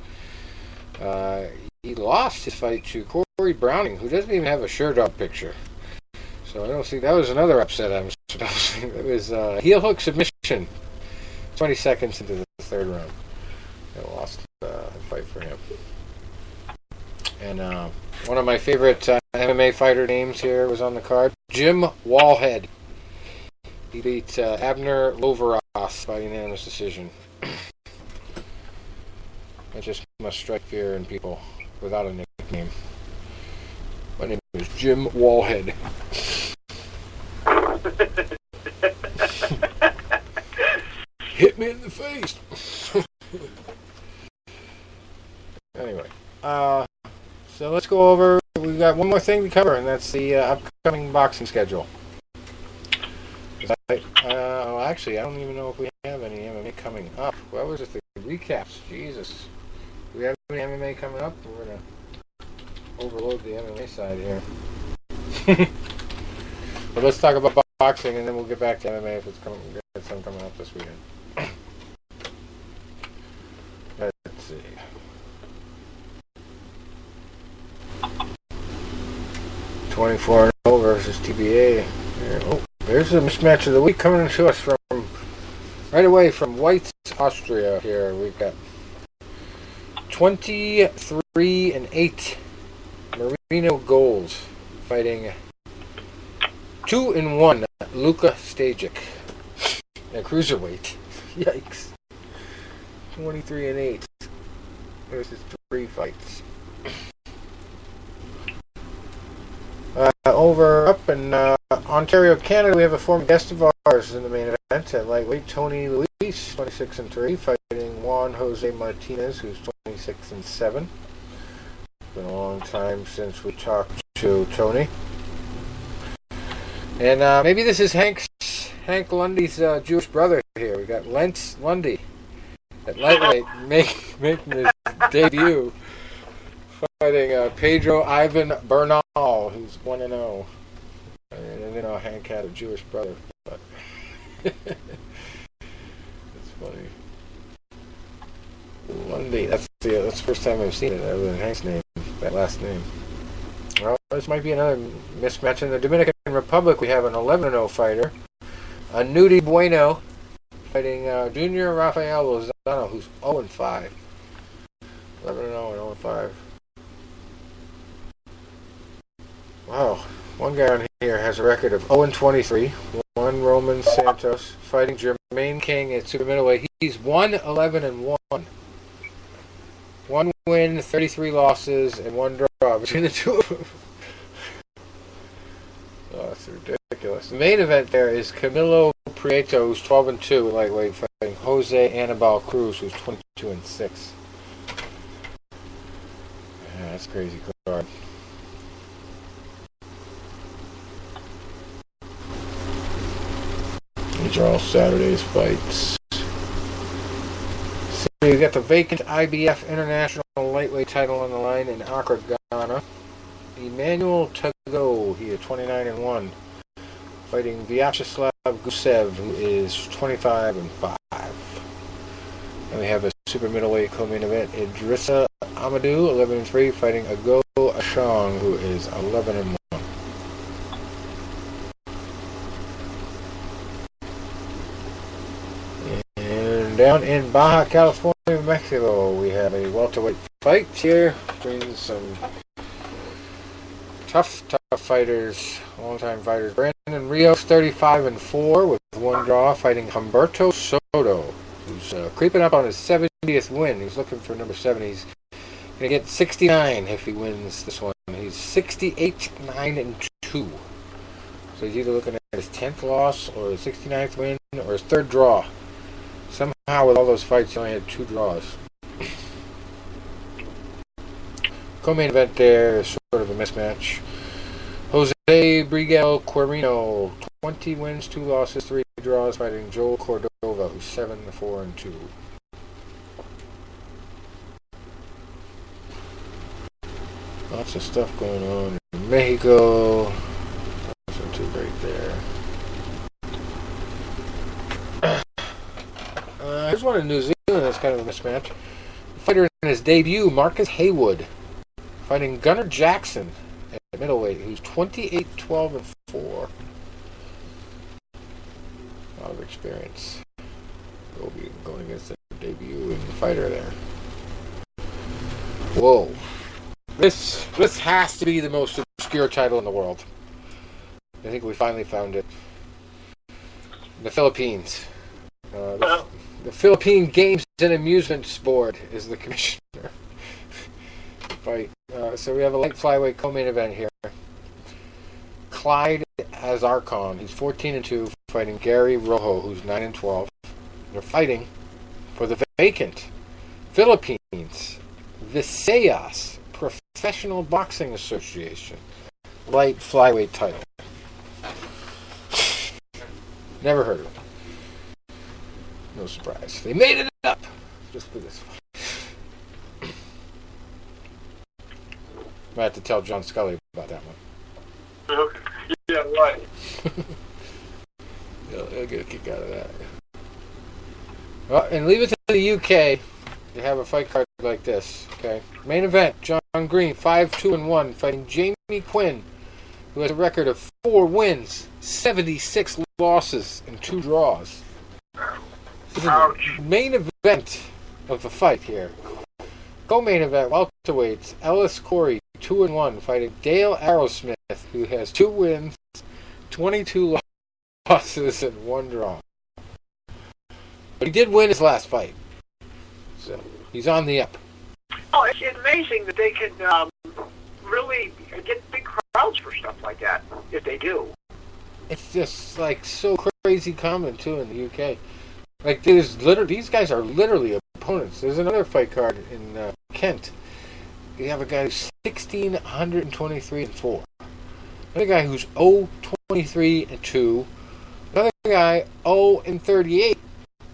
he lost his fight to Corey Browning, who doesn't even have a shirt up picture. So I don't see, that was another upset I'm supposing. It was heel hook submission, 20 seconds into the third round. They lost the fight for him. And one of my favorite MMA fighter names here was on the card, Jim Wallhead. He beat Abner Loveros by unanimous decision. That just must strike fear in people without a nickname. My name is Jim Wallhead. Hit me in the face. Anyway, so let's go over. We've got one more thing to cover, and that's the upcoming boxing schedule. Well, actually, I don't even know if we have any MMA coming up. What was it? The recaps. Jesus. Do we have any MMA coming up? We're going to overload the MMA side here. But let's talk about boxing, and then we'll get back to MMA if it's coming. We'll get some coming up this weekend. Let's see. $24-0 versus TBA. Oh, there's a mismatch of the week coming to us from right away from White's, Austria. Here we've got 23-8 Marino Goals fighting 2-1 Luka Stajic, a cruiserweight. Yikes! 23-8 versus 3 fights. Over up in Ontario, Canada, we have a former guest of ours in the main event at lightweight, Tony Luis, 26-3, fighting Juan Jose Martinez, who's 26-7. Been a long time since we talked to Tony. And maybe this is Hank Lundy's Jewish brother here. We got Lentz Lundy at lightweight making his debut, fighting Pedro Ivan Bernal, who's 1-0. And you know Hank had a Jewish brother, but it's funny. Lundy, that's the first time I've seen it other than Hank's name, that last name. Well, this might be another mismatch. In the Dominican Republic, we have an 11-0 fighter, Nudi Bueno, fighting Junior Rafael Lozano, who's 0-5. 11-0 and 0-5. Wow. One guy on here has a record of 0-23. One Roman Santos fighting Jermaine King at super middleweight. He's 1-11-1. 1 win, 33 losses, and 1 draw between the two of them. Oh, that's ridiculous. The main event there is Camilo Prieto, who's 12-2 lightweight, fighting Jose Anibal Cruz, who's 22-6. Yeah, that's a crazy card. These are all Saturday's fights. So you got the vacant IBF International Lightweight title on the line in Accra, Ghana. Emmanuel Tago, he is 29-1, fighting Vyacheslav Gusev, who is 25-5. And we have a super middleweight co-main event, Idrissa Amadou, 11-3, fighting Ago Ashong, who is 11-1. Down in Baja California, Mexico, we have a welterweight fight here between some tough fighters, long-time fighters. Brandon Rios, 35-4 with 1 draw, fighting Humberto Soto, who's creeping up on his 70th win. He's looking for number 7. He's going to get 69 if he wins this one. He's 68-9-2. So he's either looking at his 10th loss or his 69th win or his 3rd draw. Somehow with all those fights he only had 2 draws. Co-main event there is sort of a mismatch. Jose Brigel Quirino, 20 wins, 2 losses, 3 draws, fighting Joel Cordova, who's 7-4-2. Lots of stuff going on in Mexico. Nothing too great there. Here's one in New Zealand that's kind of a mismatch. The fighter in his debut, Marcus Haywood, fighting Gunnar Jackson at middleweight, who's 28-12-4. A lot of experience. Will be going against the debut and the fighter there. Whoa. This has to be the most obscure title in the world. I think we finally found it. The Philippines. The Philippine Games and Amusements Board is the commissioner. Fight. So we have a light flyweight co-main event here. Clyde Azarcon, he's 14-2, fighting Gary Rojo, who's 9-12. They're fighting for the vacant Philippines Visayas Professional Boxing Association light flyweight title. Never heard of it. No surprise. They made it up just for this fight. I have to tell John Scully about that one. Okay. Yeah, right. He'll get a kick out of that. Well, and leave it to the UK to have a fight card like this. Okay. Main event: John Green, 5-2-1, fighting Jamie Quinn, who has a record of 4 wins, 76 losses, and 2 draws. This is the main event of the fight here. Co-main event, welterweights, Ellis Corey, 2-1, fighting Dale Arrowsmith, who has 2 wins, 22 losses, and 1 draw. But he did win his last fight. So, he's on the up. Oh, it's amazing that they can really get big crowds for stuff like that, if they do. It's just, like, so crazy common, too, in the UK. Like, these guys are literally opponents. There's another fight card in Kent. You have a guy who's 16-123-4. Another guy who's 0-23-2. Another guy 0-38.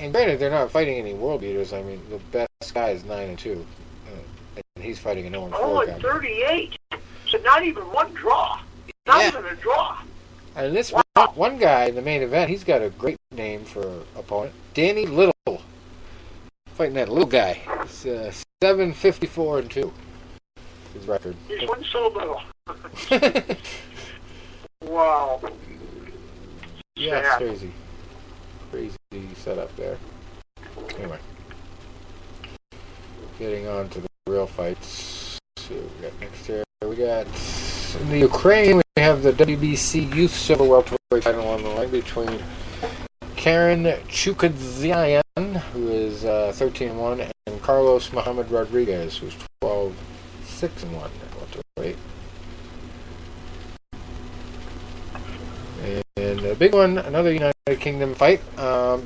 And granted, they're not fighting any world beaters. I mean, the best guy is 9-2. And he's fighting an 0-4 guy. 0-38. So not even one draw. Not even a draw. And this one guy in the main event, he's got a great name for opponent. Danny Little. Fighting that little guy. It's 7-54-2. His record. He's one so little. Wow. Yeah, it's crazy. Crazy setup there. Anyway. Getting on to the real fights. So we got next here. We got in the Ukraine, we have the WBC Youth Silver Welterweight title on the line between Karen Chukadzian, who is 13-1, and Carlos Muhammad Rodriguez, who's 12-6-1 at welterweight. And the big one, another United Kingdom fight.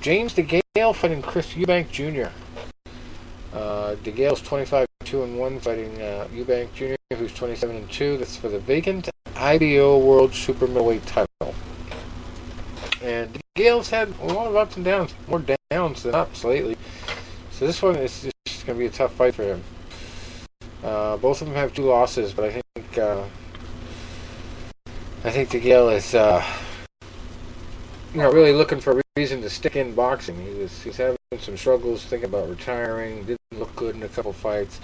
James DeGale fighting Chris Eubank Jr. DeGale's 25-2-1, fighting Eubank Jr., who's 27-2. That's for the vacant IBO World Super Middleweight title. And DeGale's had a lot of ups and downs, more downs than ups lately. So this one is just going to be a tough fight for him. Both of them have 2 losses, but I think DeGale is really looking for a reason to stick in boxing. He's having some struggles, thinking about retiring. Didn't look good in a couple fights.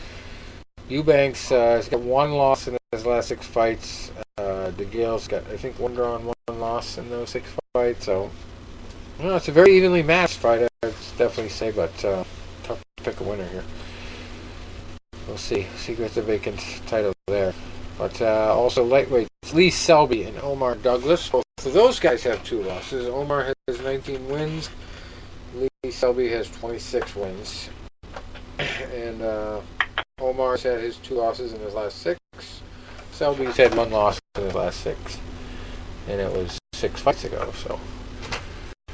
Eubanks has got 1 loss in his last 6 fights. DeGale's got, I think, 1 draw and 1 loss in those 6 fights. So, it's a very evenly matched fight, I'd definitely say, but tough to pick a winner here. We'll see. See who gets the vacant title there. But also lightweights, Lee Selby and Omar Douglas. Both of those guys have 2 losses. Omar has 19 wins. Lee Selby has 26 wins. And Omar's had his 2 losses in his last 6. Selby's had one loss in his last 6. And it was 6 fights ago, so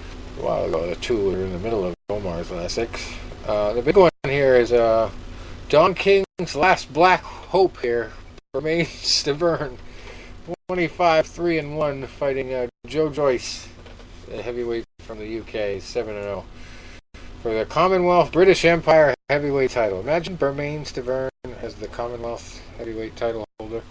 a while ago. The 2 were in the middle of Omar's last 6. The big one here is Don King's last black hope here remains Stavern. 25-3-1, fighting Joe Joyce, the heavyweight from the UK, 7-0. For the Commonwealth British Empire heavyweight title. Imagine Bermain Stavern as the Commonwealth heavyweight title holder.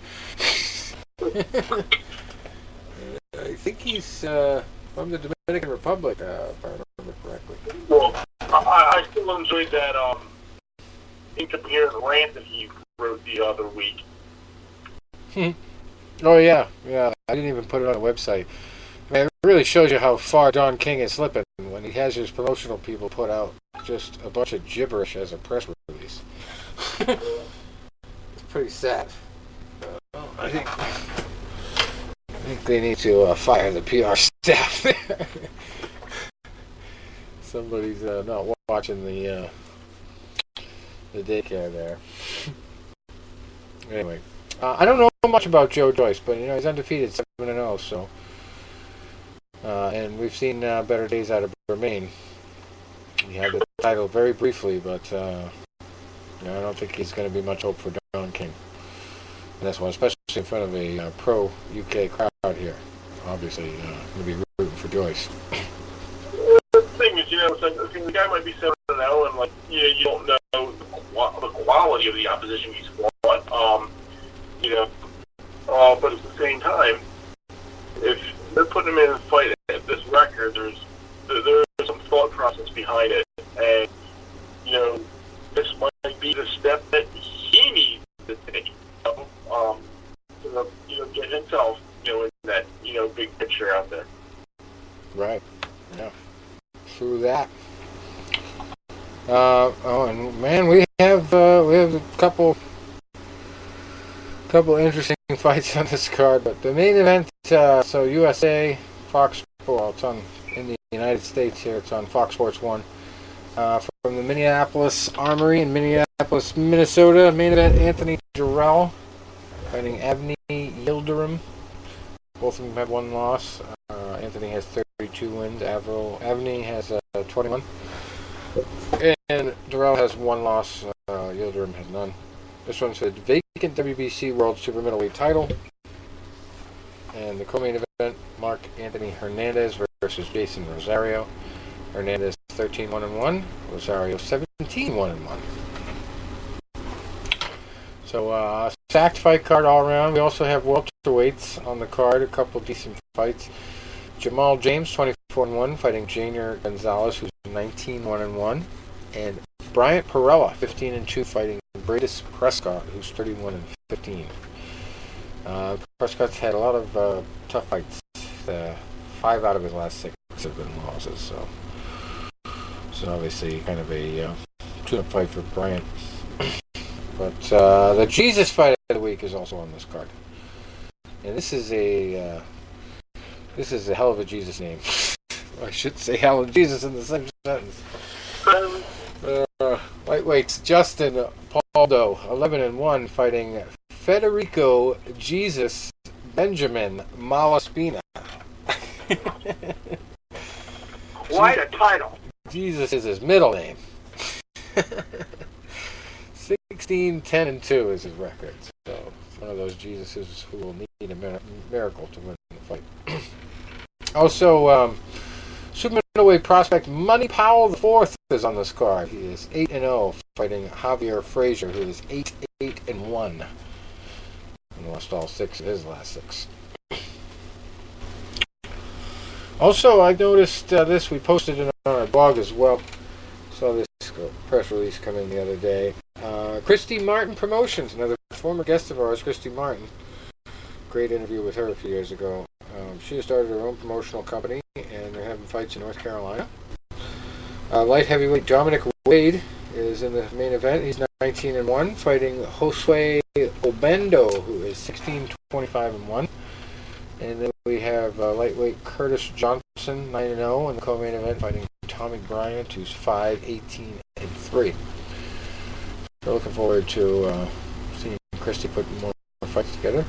I think he's from the Dominican Republic, if I remember correctly. Well, I still enjoyed that incoherent rant that he wrote the other week. Oh, yeah. I didn't even put it on the website. Man, it really shows you how far Don King is slipping when he has his promotional people put out just a bunch of gibberish as a press release. It's pretty sad. I think they need to fire the PR staff there. Somebody's not watching the daycare there. Anyway, I don't know much about Joe Joyce, but he's undefeated, 7-0. So, and we've seen better days out of Bermain. He had the title very briefly, but I don't think he's going to be much hope for Don King. And that's one, especially in front of a pro UK crowd here. Obviously, going to be rooting for Joyce. The thing is, it's like, the guy might be 7-0, and you don't know the quality of the opposition he's fought. But at the same time, if they're putting him in a fight at this record, there's some thought process behind it, and this might be the step that he needs to take. To get himself, in that, big picture out there. Right. Yeah. Through that. And man, we have a couple interesting fights on this card, but the main event, so USA, Fox, it's on in the United States here. It's on Fox Sports 1. From the Minneapolis Armory in Minneapolis, Minnesota, main event, Anthony Jarrell fighting Avni Yildirim. Both of them have one loss. Anthony has 32 wins. Avni has 21. And Jarrell has one loss. Yildirim has none. This one's a vacant WBC World Super Middleweight title. And the co-main event, Mark Anthony Hernandez versus Jason Rosario. Hernandez 13-1-1. Rosario 17-1-1. So, stacked fight card all around. We also have welterweights on the card, a couple decent fights. Jamal James, 24-1, fighting Jainer Gonzalez, who's 19-1-1. And Bryant Perella, 15-2, fighting Bradis Prescott, who's 31-15. Prescott's had a lot of tough fights. 5 out of his last 6 have been losses, so obviously kind of a tune-up fight for Bryant. But the Jesus fight of the week is also on this card, and this is a hell of a Jesus name. I should say hell of Jesus in the same sentence. Lightweights, Justin Paldo, 11-1, fighting Federico Jesus Benjamin Malaspina. Quite a title. Jesus is his middle name. 16-10-2 is his record. So it's one of those Jesuses who will need a miracle to win the fight. Also, super middleweight prospect Money Powell IV is on this card. He is 8-0, fighting Javier Frazier, who is 8-1, and lost all 6 of his last 6. Also, I noticed this. We posted it on our blog as well. Saw this press release come in the other day. Christy Martin Promotions, another former guest of ours, Christy Martin. Great interview with her a few years ago. She has started her own promotional company, and they're having fights in North Carolina. Light heavyweight Dominic Wade is in the main event. He's 19-1, fighting Josue Obendo, who is 16-25-1. And then we have lightweight Curtis Johnson, 9-0, in the co-main event, fighting Tommy Bryant, who's 5-18-3. So looking forward to seeing Christy put more fights together.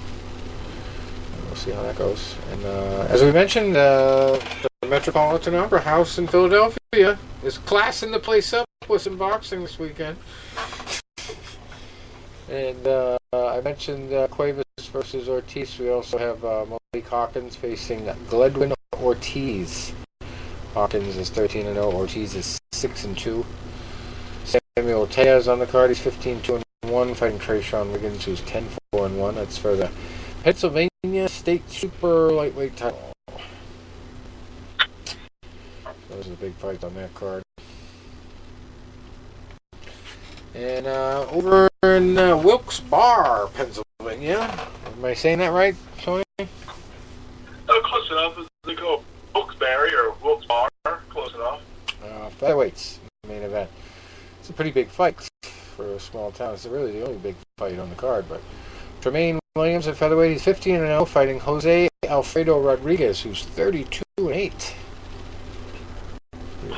see how that goes. And as we mentioned, the Metropolitan Opera House in Philadelphia is classing the place up with some boxing this weekend. And I mentioned Cuevas versus Ortiz. We also have Malik Hawkins facing Gledwin Ortiz. Hawkins is 13-0. Ortiz is 6-2. Samuel Tejas on the card. He's 15-2-1, fighting Trayshawn Wiggins, who's 10-4-1. That's for the Pennsylvania State Super Lightweight title. Those are the big fights on that card. And over in Wilkes-Barre, Pennsylvania. Am I saying that right, Tony? Close enough. As they go Wilkes-Barre or Wilkes-Barre. Close enough. Featherweights, main event. It's a pretty big fight for a small town. It's really the only big fight on the card. But Tremaine Williams at featherweight, he's 15-0, fighting Jose Alfredo Rodriguez, who's 32-8.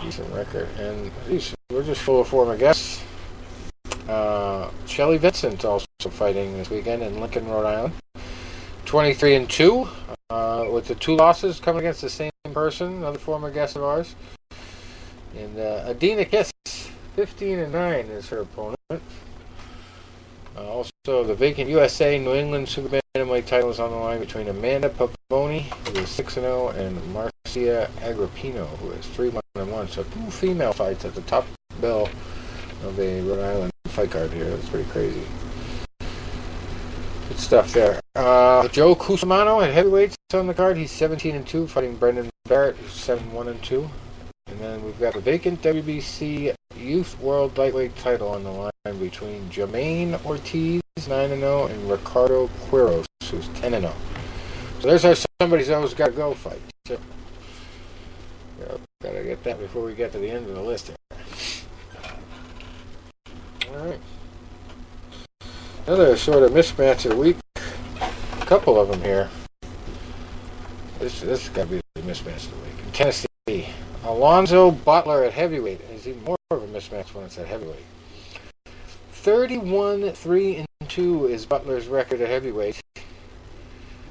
Decent record. And geez, we're just full of former guests. Shelly Vincent also fighting this weekend in Lincoln, Rhode Island. 23-2, with the 2 losses coming against the same person, another former guest of ours. And Adina Kiss, 15-9 is her opponent. Also, the vacant USA New England Super Bantamweight title is on the line between Amanda Pavoni, who is 6-0, and Marcia Agrippino, who is 3-1. So 2 female fights at the top bill of the Rhode Island fight card here. That's pretty crazy. Good stuff there. Joe Cusimano at heavyweights on the card. He's 17-2, fighting Brendan Barrett, who's 7-1-2. And then we've got the vacant WBC Youth World Lightweight title on the line between Jermaine Ortiz, 9-0, and Ricardo Quiros, who's 10-0. So there's our somebody's always got to go fight. So, gotta get that before we get to the end of the list here. Alright. Another sort of mismatch of the week. A couple of them here. This has got to be the mismatch of the week. In Tennessee, Alonzo Butler at heavyweight. It's even more of a mismatch when it's at heavyweight. 31-3-2 is Butler's record at heavyweight.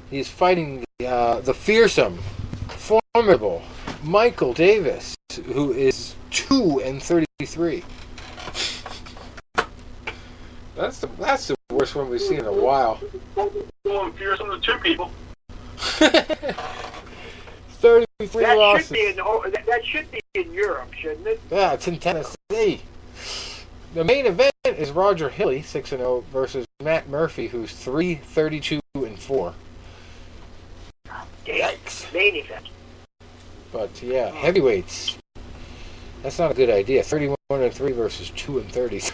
He's fighting the fearsome, formidable Michael Davis, who is 2-33. That's the worst one we've seen in a while. Well, fearsome to 2 people. 33 that losses. That should be in Europe, shouldn't it? Yeah, it's in Tennessee. The main event is Roger Hilly, 6-0, versus Matt Murphy, who's 3-32-4. Yikes. Main event. But yeah, heavyweights. That's not a good idea. 31-3 versus 2-33.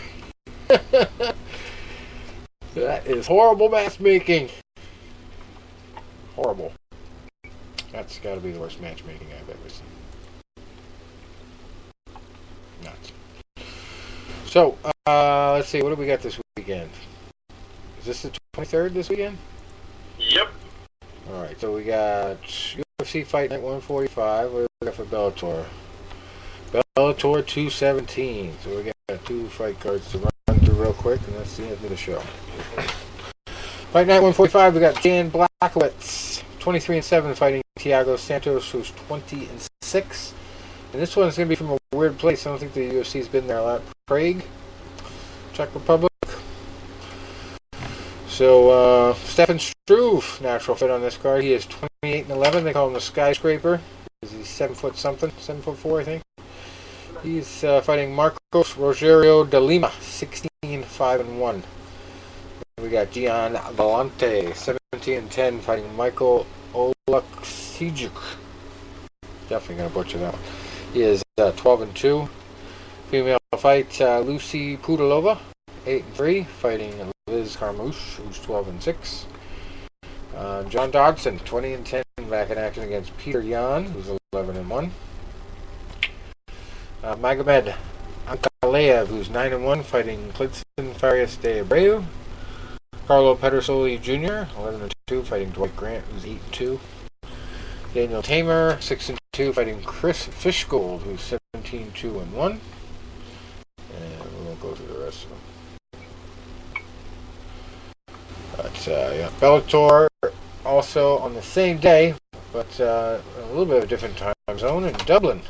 That is horrible matchmaking. Horrible. That's got to be the worst matchmaking I've ever seen. Nuts. So, let's see. What do we got this weekend? Is this the 23rd this weekend? Yep. Alright, so we got UFC Fight Night 145. What do we got for Bellator? Bellator 217. So we got 2 fight cards to run through real quick, and that's the end of the show. Fight Night 145, we got Jan Blachowicz, 23-7, fighting Thiago Santos, who's 20-6. And this one's going to be from a weird place. I don't think the UFC's been there a lot. Prague, Czech Republic. So, Stefan Struve, natural fit on this card. He is 28-11. They call him the Skyscraper. He's 7 foot something, 7'4", I think. He's fighting Marcos Rogerio de Lima, 16-5-1. We got Gian Vellante, 17-10, fighting Michael Oleksijuk. Definitely going to butcher that one. He is 12-2. Female fight, Lucy Pudilova, 8-3, fighting Liz Carmouche, who's 12-6. John Dodson, 20-10, back in action against Peter Yan, who's 11-1. Magomed Ankalaev, who's 9-1, fighting Clidson Farias de Abreu. Carlo Pedersoli Jr., 11-2, fighting Dwight Grant, who's 8-2. Daniel Tamer, 6-2, fighting Chris Fishgold, who's 17-2-1. And we won't go through the rest of them. But, yeah, Bellator also on the same day, but a little bit of a different time zone in Dublin.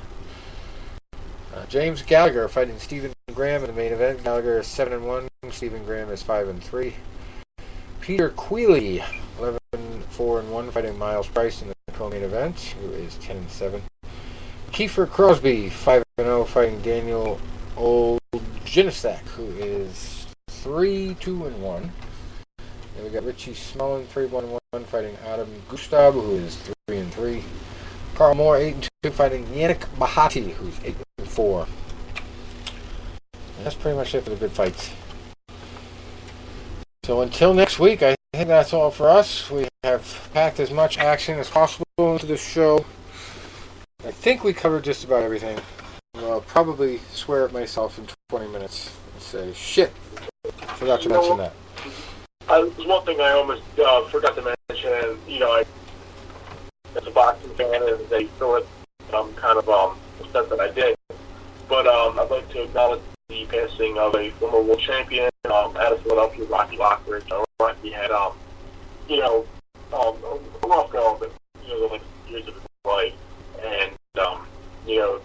James Gallagher fighting Stephen Graham in the main event. Gallagher is 7-1. Stephen Graham is 5-3. Peter Quealy, 11-4-1, fighting Miles Price in the co-main event, who is 10-7. Kiefer Crosby, 5-0, fighting Daniel Olginistak, who is 3-2-1. And we got Richie Smullen, 3-1-1, fighting Arum Gustav, who is 3-3. Carl Moore, 8-2, fighting Yannick Bahati, who's 8-4. And that's pretty much it for the good fights. So until next week, I think that's all for us. We have packed as much action as possible into the show. I think we covered just about everything. I'll probably swear at myself in 20 minutes and say, shit, forgot to mention that. There's one thing I almost forgot to mention, and, as a boxing fan, and they feel it, kind of upset that I did. But I'd like to acknowledge the passing of a former world champion out of Philadelphia, Rocky Lockridge. Rocky had, a rough go, but, the like years of his life, and,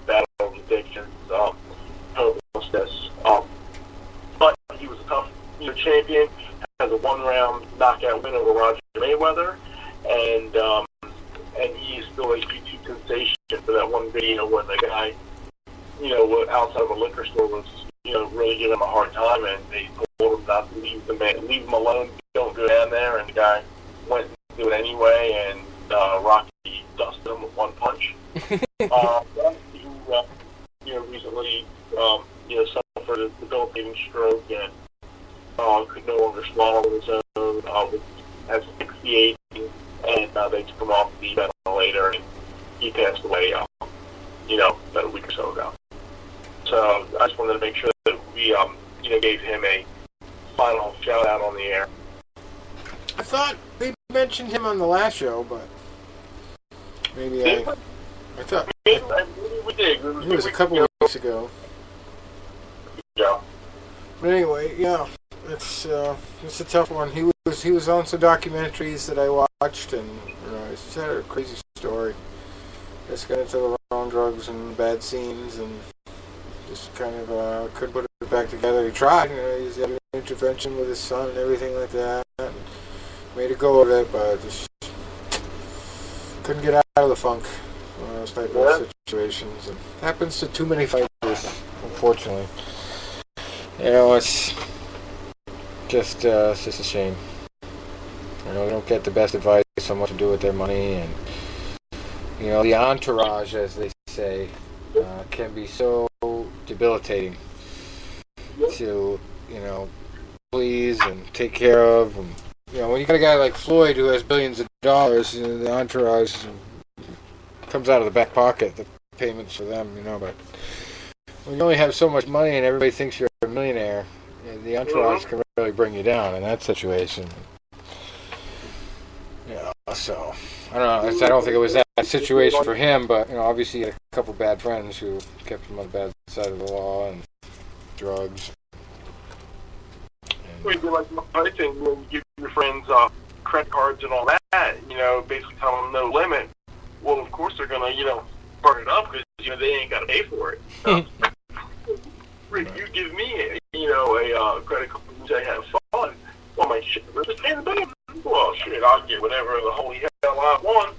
battle addictions, hopelessness. But he was a tough, champion, has a one-round knockout win over Roger Mayweather, and he's still a YouTube sensation for that one video where the guy, outside of a liquor store was, really giving him a hard time, and they told him not to leave him alone, don't go down there, and the guy went and did it anyway, and Rocky dusted him with one punch. Recently, suffered a debilitating stroke and could no longer swallow on his own, was at 68, and they took him off the ventilator, and he passed away, about a week or so ago. So I just wanted to make sure that we, gave him a final shout out on the air. I thought we mentioned him on the last show, but maybe I thought we did. It was a couple of weeks ago. Yeah. But anyway, yeah, it's a tough one. He was on some documentaries that I watched, and it's had a crazy story. Just got into the wrong drugs and bad scenes, and just kind of couldn't put it back together. He tried, he's had an intervention with his son and everything like that, and made a go of it, but just couldn't get out of the funk. One of those type of situations, and happens to too many fighters, unfortunately. It's just a shame. They don't get the best advice on what to do with their money, and the entourage, as they say, can be so debilitating to please and take care of. And when you got a guy like Floyd who has billions of dollars, the entourage comes out of the back pocket, the payments for them, but when you only have so much money and everybody thinks you're a millionaire, the entourage can really bring you down in that situation. So I don't know. I don't think it was that situation for him, but obviously he had a couple bad friends who kept him on the bad side of the law and drugs. Well, you do like my thing, you give your friends credit cards and all that, basically tell them no limit. Well, of course they're gonna, burn it up because they ain't got to pay for it. Rick, you give me a credit card and say have fun. Well, my shit, just pay the bill. Well, shit, I'll get whatever the holy hell I want.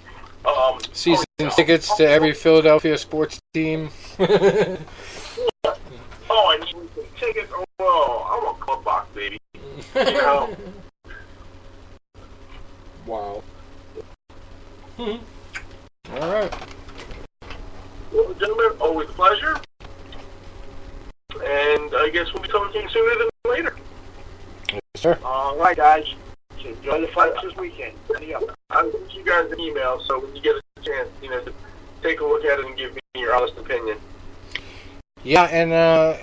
Season tickets to every Philadelphia sports team. I need some tickets. Oh, I want Club Box, baby. Wow. All right. Well, gentlemen, always a pleasure. And I guess we'll be talking sooner than later. Yes, sir. All right, guys. Enjoy the fights this weekend. I'll send you guys an email, so when you get a chance, to take a look at it and give me your honest opinion. Yeah, and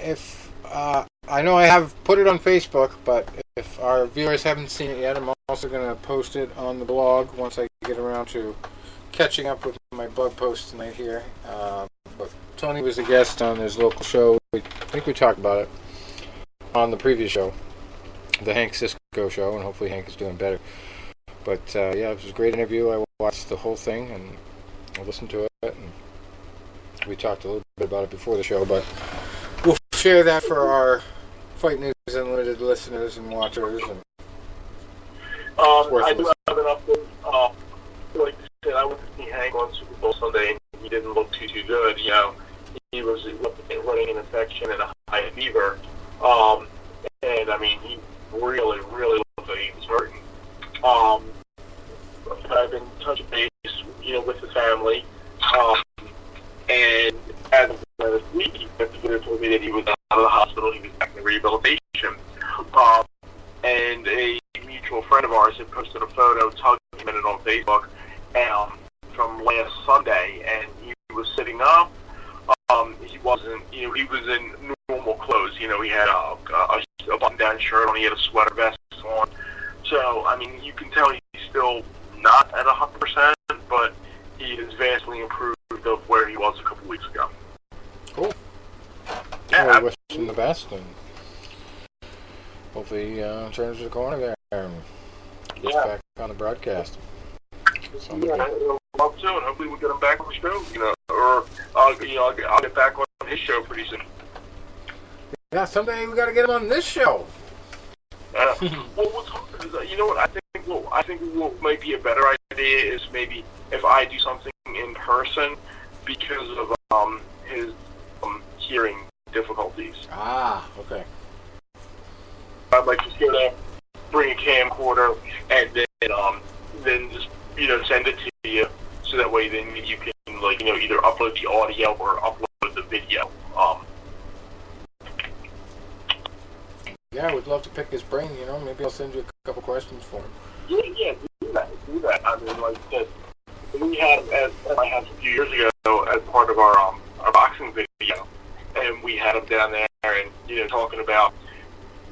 if I know I have put it on Facebook, but if our viewers haven't seen it yet, I'm also going to post it on the blog once I get around to catching up with my blog post tonight here. But Tony was a guest on his local show. I think we talked about it on the previous show, the Hank Cisco show, and hopefully Hank is doing better. But yeah, it was a great interview. I watched the whole thing and I listened to it, and we talked a little bit about it before the show, but we'll share that for our Fight News Unlimited listeners and watchers. And I do have an update. Like I said, I went to see Hank on Super Bowl Sunday, and he didn't look too good. You know, he was running an infection and a high fever. And I mean, he really looked like he was hurting. I've been touching base, you know, with the family. And as of this week, he told me that he was out of the hospital. He was back in rehabilitation. And a mutual friend of ours had posted a photo documented on Facebook from last Sunday, and he was sitting up. He wasn't, you know, he was in normal clothes. You know, he had a button-down shirt on. He had a sweater vest on. So, I mean, you can tell he's still not at 100%, but he is vastly improved of where he was a couple weeks ago. Cool. Yeah, well, I wish him the best, and hopefully he turns the corner there and gets back on the broadcast. Yeah, I'd love to, and hopefully we'll get him back on the show, you know, or I'll get back on his show pretty soon. Yeah, someday we got to get him on this show. Well, what's hard is, you know what, I think what might be a better idea is maybe if I do something in person because of his hearing difficulties. Ah, okay. I'd like to go there, bring a camcorder, and then just, you know, send it to you, so that way then you can, like, you know, either upload the audio or upload the video. Yeah, I would love to pick his brain, you know. Maybe I'll send you a couple questions for him. Yeah, do that. I mean, like I said, we had him at my house a few years ago as part of our boxing video, and we had him down there and, you know, talking about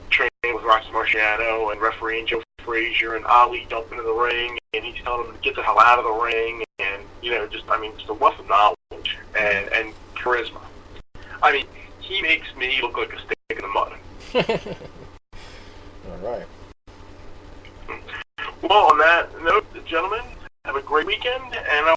training with Roxy Marciano and refereeing Joe Frazier and Ali jumping in the ring, and he's telling him to get the hell out of the ring, and, you know, just a wealth of knowledge and charisma. I mean, he makes me look like a stick in the mud. All right. Well, on that note, gentlemen, have a great weekend, and